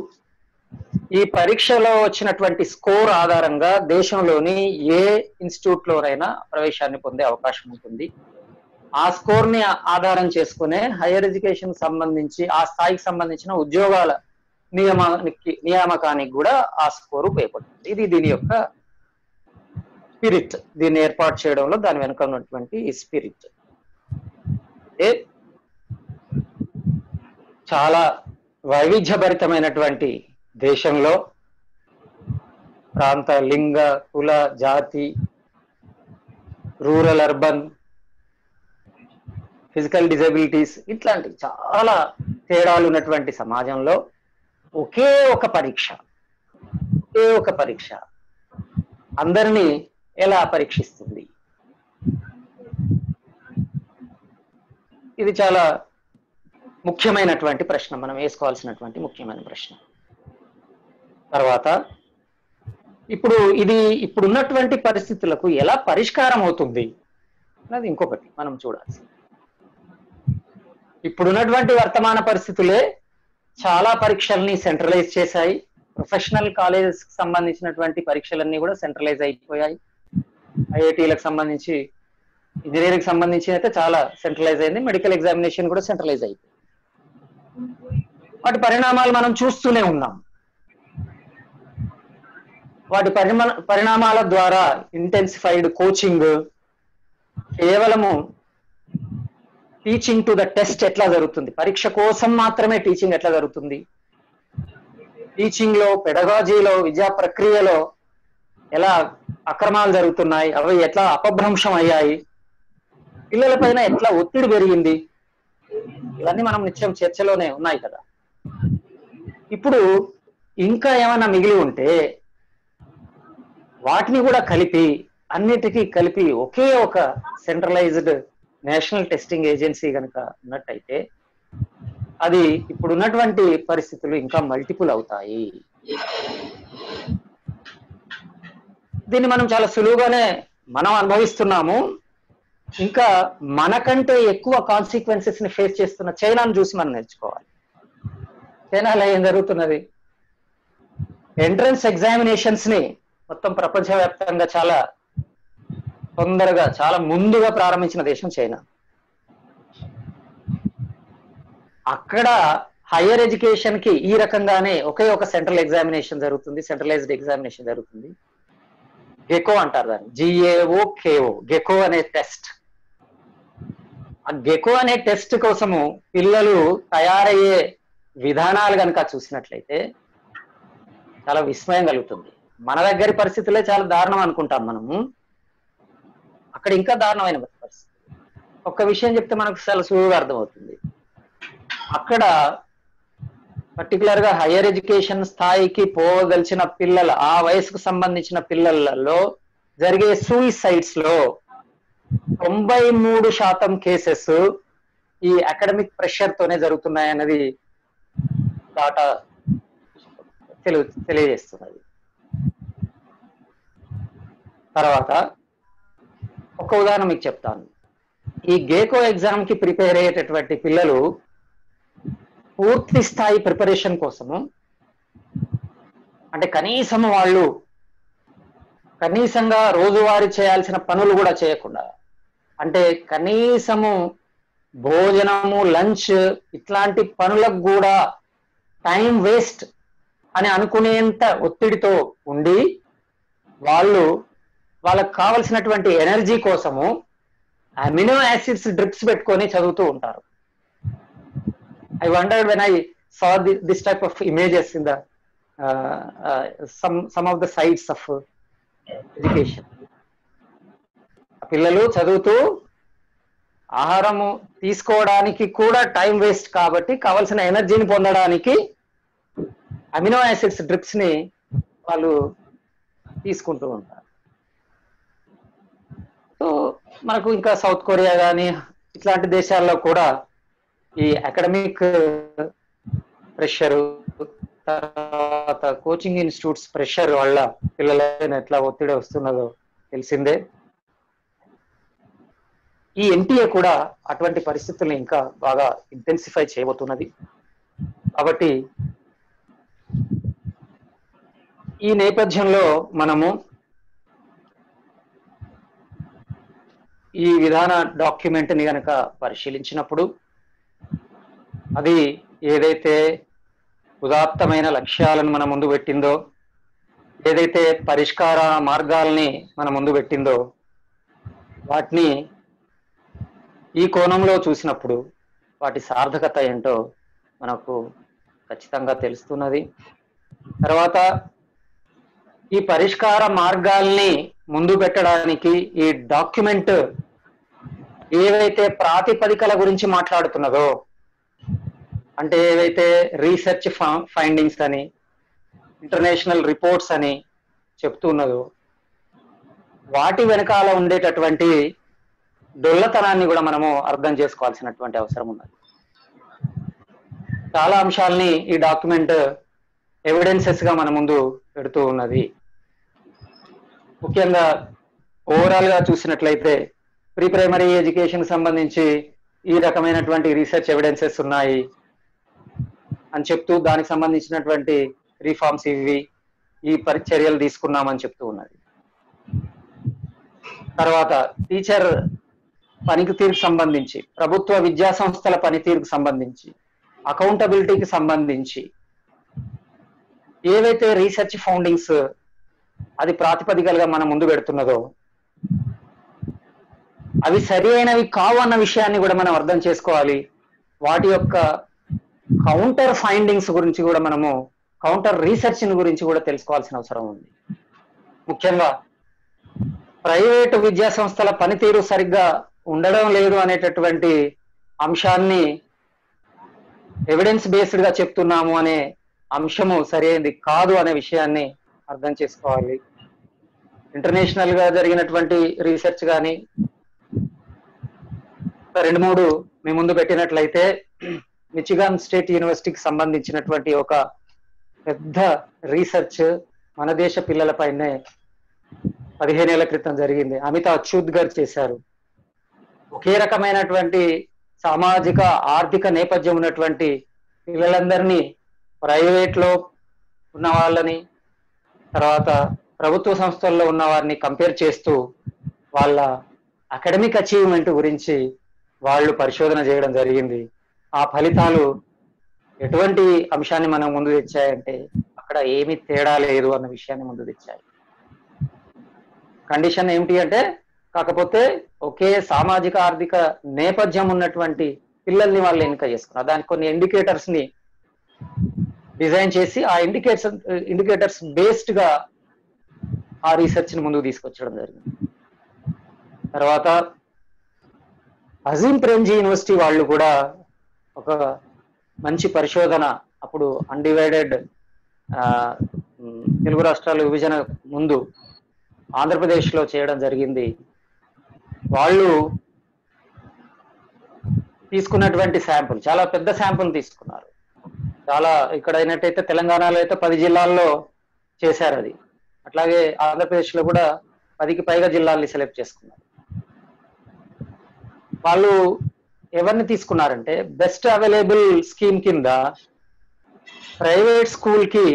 ఈ పరీక్షలో వచ్చినటువంటి స్కోర్ ఆధారంగా దేశంలోని ఏ ఇన్స్టిట్యూట్ లోనైనా ప్రవేశాన్ని పొందే అవకాశం ఉంటుంది. ఆ స్కోర్ ని ఆధారం చేసుకునే హైయర్ ఎడ్యుకేషన్ సంబంధించి ఆ స్థాయికి సంబంధించిన ఉద్యోగాల నియామకానికి కూడా ఆ స్కోర్ ఉపయోగపడుతుంది. ఇది దీని యొక్క స్పిరిట్, దీన్ని ఏర్పాటు చేయడంలో దాని వెనుక ఉన్నటువంటి స్పిరిట్. చాలా వైవిధ్యభరితమైనటువంటి దేశంలో ప్రాంత, లింగ, కుల, జాతి, రూరల్, అర్బన్, ఫిజికల్ డిజబిలిటీస్, ఇట్లాంటి చాలా తేడాలు ఉన్నటువంటి సమాజంలో ఒకే ఒక పరీక్ష అందరినీ ఎలా పరీక్షిస్తుంది? ఇది చాలా ముఖ్యమైనటువంటి ప్రశ్న, మనం వేసుకోవాల్సినటువంటి ముఖ్యమైన ప్రశ్న. తర్వాత ఇప్పుడున్నటువంటి పరిస్థితులకు ఎలా పరిష్కారం అవుతుంది అన్నది ఇంకొకటి మనం చూడాల్సి. ఇప్పుడున్నటువంటి వర్తమాన పరిస్థితులే చాలా పరీక్షల్ని సెంట్రలైజ్ చేశాయి. ప్రొఫెషనల్ కాలేజెస్ కి సంబంధించినటువంటి పరీక్షలన్నీ కూడా సెంట్రలైజ్ అయిపోయాయి. ఐఐటీలకు సంబంధించి, ఇంజనీరింగ్ సంబంధించి అయితే చాలా సెంట్రలైజ్ అయింది. మెడికల్ ఎగ్జామినేషన్ కూడా సెంట్రలైజ్ అయిపోయింది. వాటి పరిణామాలు మనం చూస్తూనే ఉన్నాం. వాటి పరిణామాల ద్వారా ఇంటెన్సిఫైడ్ కోచింగ్, కేవలము టీచింగ్ టు ద టెస్ట్ ఎట్లా జరుగుతుంది, పరీక్ష కోసం మాత్రమే టీచింగ్ ఎట్లా జరుగుతుంది, టీచింగ్ లో, పెడగాజీలో, విద్యా ప్రక్రియలో ఎలా అక్రమాలు జరుగుతున్నాయి, అవి ఎట్లా అపభ్రంశం అయ్యాయి, పిల్లల పైన ఎట్లా ఒత్తిడి పెరిగింది, ఇవన్నీ మనం నిత్యం చర్చలోనే ఉన్నాయి కదా. ఇప్పుడు ఇంకా ఏమైనా మిగిలి ఉంటే వాటిని కూడా అన్నిటికీ కలిపి ఒకే ఒక సెంట్రలైజ్డ్ నేషనల్ టెస్టింగ్ ఏజెన్సీ కనుక ఉన్నట్టయితే అది ఇప్పుడున్నటువంటి పరిస్థితులు ఇంకా మల్టిపుల్ అవుతాయి. దీన్ని మనం చాలా సులువుగానే మనం అనుభవిస్తున్నాము. ఇంకా మనకంటే ఎక్కువ కాన్సిక్వెన్సెస్ ని ఫేస్ చేస్తున్న చైనాను చూసి మనం నేర్చుకోవాలి. చైనాలో ఏం జరుగుతున్నది? ఎంట్రన్స్ ఎగ్జామినేషన్స్ ని మొత్తం ప్రపంచవ్యాప్తంగా చాలా తొందరగా, చాలా ముందుగా ప్రారంభించిన దేశం చైనా. అక్కడ హైయర్ ఎడ్యుకేషన్ కి ఈ రకంగానే ఒకే ఒక సెంట్రల్ ఎగ్జామినేషన్ జరుగుతుంది, సెంట్రలైజ్డ్ ఎగ్జామినేషన్ జరుగుతుంది. గెకో అంటారు దాన్ని, GAOKO, గెకో అనే టెస్ట్. ఆ గెకో అనే టెస్ట్ కోసము పిల్లలు తయారయ్యే విధానాలు కనుక చూసినట్లయితే చాలా విస్మయం కలుగుతుంది. మన దగ్గర పరిస్థితులే చాలా దారుణం అనుకుంటాం మనము. అక్కడ ఇంకా దారుణమైన పరిస్థితి. ఒక్క విషయం చెప్తే మనకు చాలా సులువుగా అర్థమవుతుంది. అక్కడ పర్టికులర్ గా హైయర్ ఎడ్యుకేషన్ స్థాయికి పోదలిచిన పిల్లల, ఆ వయసుకు సంబంధించిన పిల్లలలో జరిగే సూయిసైడ్స్ లో 93% కేసెస్ ఈ అకాడమిక్ ప్రెషర్ తోనే జరుగుతున్నాయన్నది డాటా తెలియజేస్తున్నది. తర్వాత ఒక ఉదాహరణ మీకు చెప్తాను. ఈ గేకో ఎగ్జామ్ కి ప్రిపేర్ అయ్యేటటువంటి పిల్లలు పూర్తి స్థాయి ప్రిపరేషన్ కోసము, అంటే కనీసంగా రోజువారీ చేయాల్సిన పనులు కూడా చేయకుండా, అంటే కనీసము భోజనము, లంచ్ ఇట్లాంటి పనులకు కూడా టైం వేస్ట్ అని అనుకునేంత ఒత్తిడితో ఉండి వాళ్ళకు కావలసినటువంటి ఎనర్జీ కోసము అమినో యాసిడ్స్ డ్రిప్స్ పెట్టుకొని చదువుతూ ఉంటారు. I wondered when I saw this type of images in the some of the sites of education. పిల్లలు చదువుతూ ఆహారము తీసుకోవడానికి కూడా టైం వేస్ట్ కాబట్టి కావలసిన ఎనర్జీని పొందడానికి అమినో యాసిడ్స్ డ్రిప్స్ ని వాళ్ళు తీసుకుంటూ ఉంటారు. సో మనకు ఇంకా సౌత్ కొరియా కానీ ఇట్లాంటి దేశాల్లో కూడా ఈ అకాడమిక్ ప్రెషర్, తర్వాత కోచింగ్ ఇన్స్టిట్యూట్స్ ప్రెషర్ వల్ల పిల్లలైన ఎట్లా ఒత్తిడి వస్తున్నదో తెలిసిందే. ఈ ఎన్టీఏ కూడా అటువంటి పరిస్థితుల్ని ఇంకా బాగా ఇంటెన్సిఫై చేయబోతున్నది. కాబట్టి ఈ నేపథ్యంలో మనము ఈ విధాన డాక్యుమెంట్ ని గనక పరిశీలించినప్పుడు అది ఏదైతే ఉదాత్తమైన లక్ష్యాలను మన ముందు పెట్టిందో, ఏదైతే పరిష్కార మార్గాల్ని మన ముందు పెట్టిందో, వాటిని ఈ కోణంలో చూసినప్పుడు వాటి సార్థకత ఏంటో మనకు ఖచ్చితంగా తెలుస్తున్నది. తర్వాత ఈ పరిష్కార మార్గాల్ని ముందు పెట్టడానికి ఈ డాక్యుమెంట్ ఏవైతే ప్రాతిపదికల గురించి మాట్లాడుతున్నదో, అంటే ఏవైతే రీసెర్చ్ ఫైండింగ్స్ అని, ఇంటర్నేషనల్ రిపోర్ట్స్ అని చెప్తున్నదో, వాటి వెనకాల ఉండేటటువంటి దొల్లతనాన్ని కూడా మనము అర్థం చేసుకోవాల్సినటువంటి అవసరం ఉన్నది. చాలా అంశాలని ఈ డాక్యుమెంట్ ఎవిడెన్సెస్ గా మన ముందు పెడుతూ ఉన్నది. ముఖ్యంగా ఓవరాల్ గా చూసినట్లయితే ప్రీ ప్రైమరీ ఎడ్యుకేషన్ సంబంధించి ఈ రకమైనటువంటి రీసెర్చ్ ఎవిడెన్సెస్ ఉన్నాయి అని చెప్తూ, దానికి సంబంధించినటువంటి రిఫార్మ్స్ ఇవి, ఈ చర్యలు తీసుకున్నామని చెప్తూ ఉన్నది. తర్వాత టీచర్ పనితీరుకు సంబంధించి, ప్రభుత్వ విద్యా సంస్థల పనితీరుకు సంబంధించి, అకౌంటబిలిటీకి సంబంధించి ఏవైతే రీసెర్చ్ ఫౌండింగ్స్ అది ప్రాతిపదికలుగా మనం ముందు పెడుతున్నదో అవి సరి అయినవి కావు అన్న విషయాన్ని కూడా మనం అర్థం చేసుకోవాలి. వాటి యొక్క కౌంటర్ ఫైండింగ్స్ గురించి కూడా మనము, కౌంటర్ రీసెర్చ్ గురించి కూడా తెలుసుకోవాల్సిన అవసరం ఉంది. ముఖ్యంగా ప్రైవేటు విద్యా సంస్థల పనితీరు సరిగ్గా ఉండడం లేదు అనేటటువంటి అంశాన్ని ఎవిడెన్స్ బేస్డ్ గా చెప్తున్నాము అనే అంశము సరైనది కాదు అనే విషయాన్ని అర్థం చేసుకోవాలి. ఇంటర్నేషనల్ గా జరిగినటువంటి రీసెర్చ్ కానీ 2-3 మీ ముందు పెట్టినట్లయితే, మిచిగాన్ స్టేట్ యూనివర్సిటీకి సంబంధించినటువంటి ఒక పెద్ద రీసెర్చ్ మన దేశ పిల్లలపైనే 15 ఏళ్ల క్రితం జరిగింది. అమితా అచ్యుత్ గారు చేశారు. ఒకే రకమైనటువంటి సామాజిక ఆర్థిక నేపథ్యం ఉన్నటువంటి పిల్లలందరినీ, ప్రైవేట్ లో ఉన్న వాళ్ళని, తర్వాత ప్రభుత్వ సంస్థల్లో ఉన్న వారిని కంపేర్ చేస్తూ వాళ్ళ అకాడమిక్ అచీవ్మెంట్ గురించి వాళ్ళు పరిశోధన చేయడం జరిగింది. ఆ ఫలితాలు ఎటువంటి అంశాన్ని మనం ముందు తెచ్చాయంటే, అక్కడ ఏమీ తేడా లేదు అన్న విషయాన్ని ముందు తెచ్చాయి. కండిషన్ ఏమిటి అంటే, కాకపోతే ఒకే సామాజిక ఆర్థిక నేపథ్యం ఉన్నటువంటి పిల్లల్ని వాళ్ళు ఎన్నిక చేసుకున్నారు. దానికి కొన్ని ఇండికేటర్స్ ని డిజైన్ చేసి ఆ ఇండికేటర్స్ బేస్డ్ గా ఆ రీసెర్చ్ ని ముందుకు తీసుకొచ్చడం జరిగింది. తర్వాత అజీం ప్రేమ్జీ యూనివర్సిటీ వాళ్ళు కూడా ఒక మంచి పరిశోధన అప్పుడు అన్డివైడెడ్ తెలుగు రాష్ట్రాల విభజన ముందు ఆంధ్రప్రదేశ్లో చేయడం జరిగింది. వాళ్ళు తీసుకున్నటువంటి శాంపుల్ చాలా పెద్ద శాంపుల్ తీసుకున్నారు. చాలా ఇక్కడ అయినట్టయితే తెలంగాణలో అయితే 10 జిల్లాల్లో చేశారు అది. అట్లాగే ఆంధ్రప్రదేశ్లో కూడా 10కి పైగా జిల్లాల్ని సెలెక్ట్ చేసుకున్నారు. వాళ్ళు ఎవరిని తీసుకున్నారంటే బెస్ట్ అవైలబుల్ స్కీమ్ కింద ప్రైవేట్ స్కూల్కి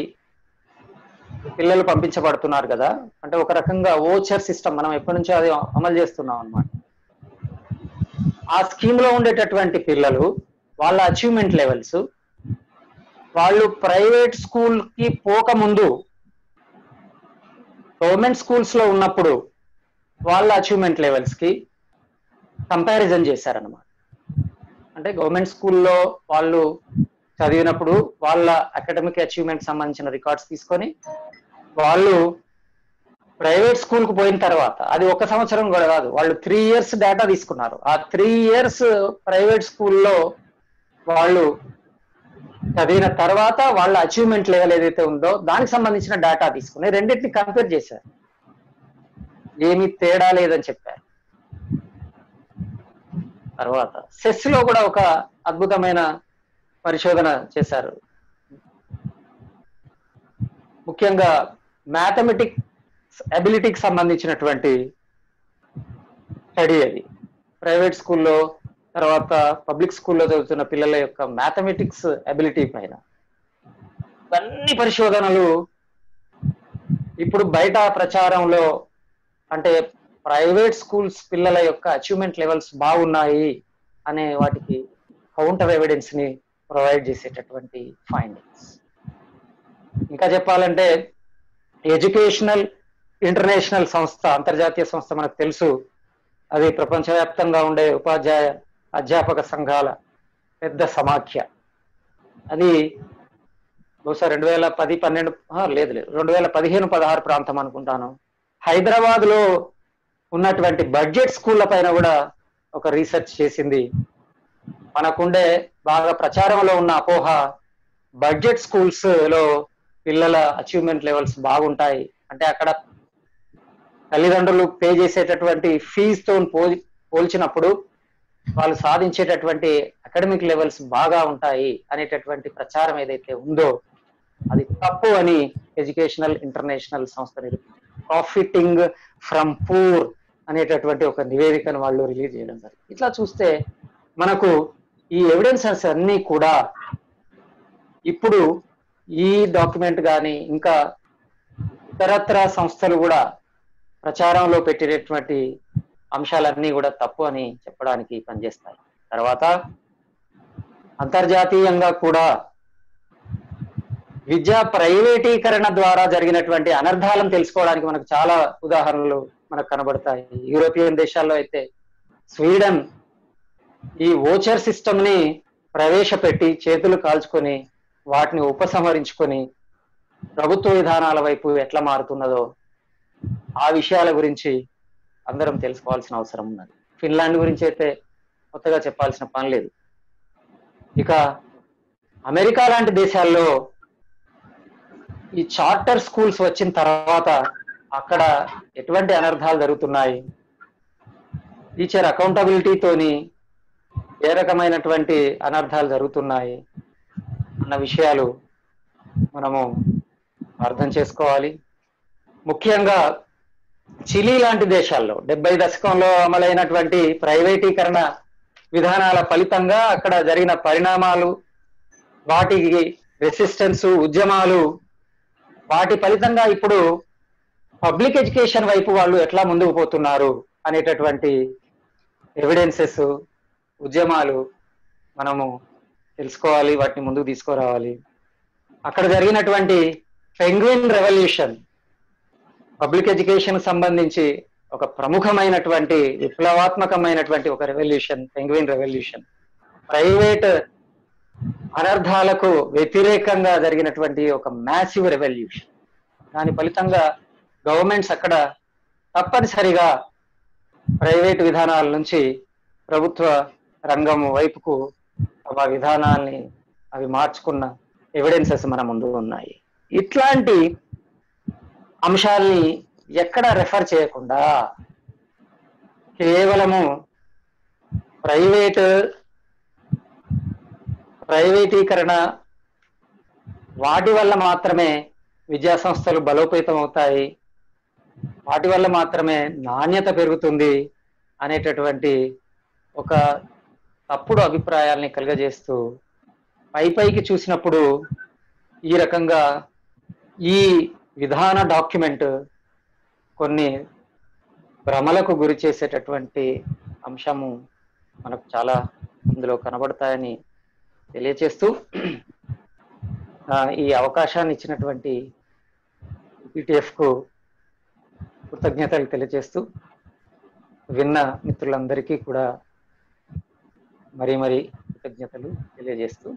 పిల్లలు పంపించబడుతున్నారు కదా, అంటే ఒక రకంగా ఓచర్ సిస్టమ్ మనం ఎప్పటి నుంచో అది అమలు చేస్తున్నాం అన్నమాట. ఆ స్కీమ్ లో ఉండేటటువంటి పిల్లలు వాళ్ళ అచీవ్మెంట్ లెవెల్స్ వాళ్ళు ప్రైవేట్ స్కూల్ కి పోకముందు గవర్నమెంట్ స్కూల్స్ లో ఉన్నప్పుడు వాళ్ళ అచీవ్మెంట్ లెవెల్స్ కి కంపారిజన్ చేశారనమాట. అంటే గవర్నమెంట్ స్కూల్లో వాళ్ళు చదివినప్పుడు వాళ్ళ అకాడమిక్ అచీవ్మెంట్ సంబంధించిన రికార్డ్స్ తీసుకొని వాళ్ళు ప్రైవేట్ స్కూల్ కు పోయిన తర్వాత, అది 1 సంవత్సరం కూడా కాదు, వాళ్ళు 3 years డేటా తీసుకున్నారు. ఆ 3 years ప్రైవేట్ స్కూల్లో వాళ్ళు చదివిన తర్వాత వాళ్ళ అచీవ్మెంట్ లెవెల్ ఏదైతే ఉందో దానికి సంబంధించిన డేటా తీసుకుని రెండింటిని కంపేర్ చేశారు. ఏమీ తేడా లేదని చెప్పారు. తర్వాత సెస్ లో కూడా ఒక అద్భుతమైన పరిశోధన చేశారు. ముఖ్యంగా మ్యాథమెటిక్స్ అబిలిటీకి సంబంధించినటువంటి స్టడీ అది. ప్రైవేట్ స్కూల్లో తర్వాత పబ్లిక్ స్కూల్లో చదువుతున్న పిల్లల యొక్క మ్యాథమెటిక్స్ అబిలిటీ పైన అన్ని పరిశోధనలు ఇప్పుడు బయట ప్రచారంలో, అంటే ప్రైవేట్ స్కూల్స్ పిల్లల యొక్క అచీవ్మెంట్ లెవెల్స్ బాగున్నాయి అనే వాటికి కౌంటర్ ఎవిడెన్స్ ని ప్రొవైడ్ చేసేటటువంటి ఫైండింగ్స్. ఇంకా చెప్పాలంటే ఎడ్యుకేషనల్ ఇంటర్నేషనల్ సంస్థ, అంతర్జాతీయ సంస్థ మనకు తెలుసు, అది ప్రపంచవ్యాప్తంగా ఉండే ఉపాధ్యాయ అధ్యాపక సంఘాల పెద్ద సమాఖ్య. అది బహుశా 2015-16 ప్రాంతం అనుకుంటాను. హైదరాబాద్ లో ఉన్నటువంటి బడ్జెట్ స్కూళ్ళ పైన కూడా ఒక రీసెర్చ్ చేసింది. మనకుండే బాగా ప్రచారంలో ఉన్న అపోహ బడ్జెట్ స్కూల్స్ లో పిల్లల అచీవ్మెంట్ లెవెల్స్ బాగుంటాయి అంటే అక్కడ తల్లిదండ్రులు పే చేసేటటువంటి ఫీజుతో పోల్చినప్పుడు వాళ్ళు సాధించేటటువంటి అకాడమిక్ లెవెల్స్ బాగా ఉంటాయి అనేటటువంటి ప్రచారం ఏదైతే ఉందో అది తప్పు అని ఎడ్యుకేషనల్ ఇంటర్నేషనల్ సంస్థ ప్రాఫిటింగ్ ఫ్రమ్ పూర్ అనేటటువంటి ఒక నివేదికను వాళ్ళు రిలీజ్ చేయడం జరిగింది. ఇట్లా చూస్తే మనకు ఈ ఎవిడెన్సెస్ అన్ని కూడా ఇప్పుడు ఈ డాక్యుమెంట్ కానీ ఇంకా ఇతరత్ర సంస్థలు కూడా ప్రచారంలో పెట్టేటటువంటి అంశాలన్నీ కూడా తప్పు అని చెప్పడానికి పనిచేస్తాయి. తర్వాత అంతర్జాతీయంగా కూడా విద్యా ప్రైవేటీకరణ ద్వారా జరిగినటువంటి అనర్థాలను తెలుసుకోవడానికి మనకు చాలా ఉదాహరణలు మనకు కనబడతాయి. యూరోపియన్ దేశాల్లో అయితే స్వీడన్ ఈ ఓచర్ సిస్టమ్ ని ప్రవేశపెట్టి చేతులు కాల్చుకొని వాటిని ఉపసంహరించుకొని ప్రభుత్వ విధానాల వైపు ఎట్లా మారుతున్నదో ఆ విషయాల గురించి అందరం తెలుసుకోవాల్సిన అవసరం ఉన్నది. ఫిన్లాండ్ గురించి అయితే కొత్తగా చెప్పాల్సిన పని లేదు. ఇక అమెరికా లాంటి దేశాల్లో ఈ చార్టర్ స్కూల్స్ వచ్చిన తర్వాత అక్కడ ఎటువంటి అనర్థాలు జరుగుతున్నాయి, టీచర్ అకౌంటబిలిటీతోని ఏ రకమైనటువంటి అనర్థాలు జరుగుతున్నాయి అన్న విషయాలు మనము అర్థం చేసుకోవాలి. ముఖ్యంగా చిలీ లాంటి దేశాల్లో 70 దశకంలో అమలైనటువంటి ప్రైవేటీకరణ విధానాల ఫలితంగా అక్కడ జరిగిన పరిణామాలు, వాటికి రెసిస్టెన్స్ ఉద్యమాలు, వాటి ఫలితంగా ఇప్పుడు పబ్లిక్ ఎడ్యుకేషన్ వైపు వాళ్ళు ఎట్లా ముందుకు పోతున్నారు అనేటటువంటి ఎవిడెన్సెస్, ఉద్యమాలు మనము తెలుసుకోవాలి, వాటిని ముందుకు తీసుకురావాలి. అక్కడ జరిగినటువంటి పెంగ్విన్ రెవల్యూషన్ పబ్లిక్ ఎడ్యుకేషన్ సంబంధించి ఒక ప్రముఖమైనటువంటి విప్లవాత్మకమైనటువంటి ఒక రెవల్యూషన్, పెంగ్విన్ రెవల్యూషన్. ప్రైవేట్ అనర్థాలకు వ్యతిరేకంగా జరిగినటువంటి ఒక మ్యాసివ్ రెవల్యూషన్. దాని ఫలితంగా గవర్నమెంట్స్ అక్కడ తప్పనిసరిగా ప్రైవేటు విధానాల నుంచి ప్రభుత్వ రంగం వైపుకు ఆ విధానాల్ని అవి మార్చుకున్న ఎవిడెన్సెస్ మన ముందు ఉన్నాయి. ఇట్లాంటి అంశాల్ని ఎక్కడ రెఫర్ చేయకుండా కేవలము ప్రైవేటీకరణ వాటి వల్ల మాత్రమే విద్యా సంస్థలు బలోపేతం అవుతాయి, వాటి వల్ల మాత్రమే నాణ్యత పెరుగుతుంది అనేటటువంటి ఒక తప్పుడు అభిప్రాయాల్ని కలుగజేస్తూ పైకి చూసినప్పుడు ఈ రకంగా ఈ విధాన డాక్యుమెంట్ కొన్ని భ్రమలకు గురి చేసేటటువంటి అంశము మనకు చాలా ఇందులో కనబడతాయని తెలియచేస్తూ ఈ అవకాశాన్ని ఇచ్చినటువంటి ఈపీటీఎఫ్ కు కృతజ్ఞతలు తెలియజేస్తూ విన్న మిత్రులందరికీ కూడా మరీ కృతజ్ఞతలు తెలియజేస్తూ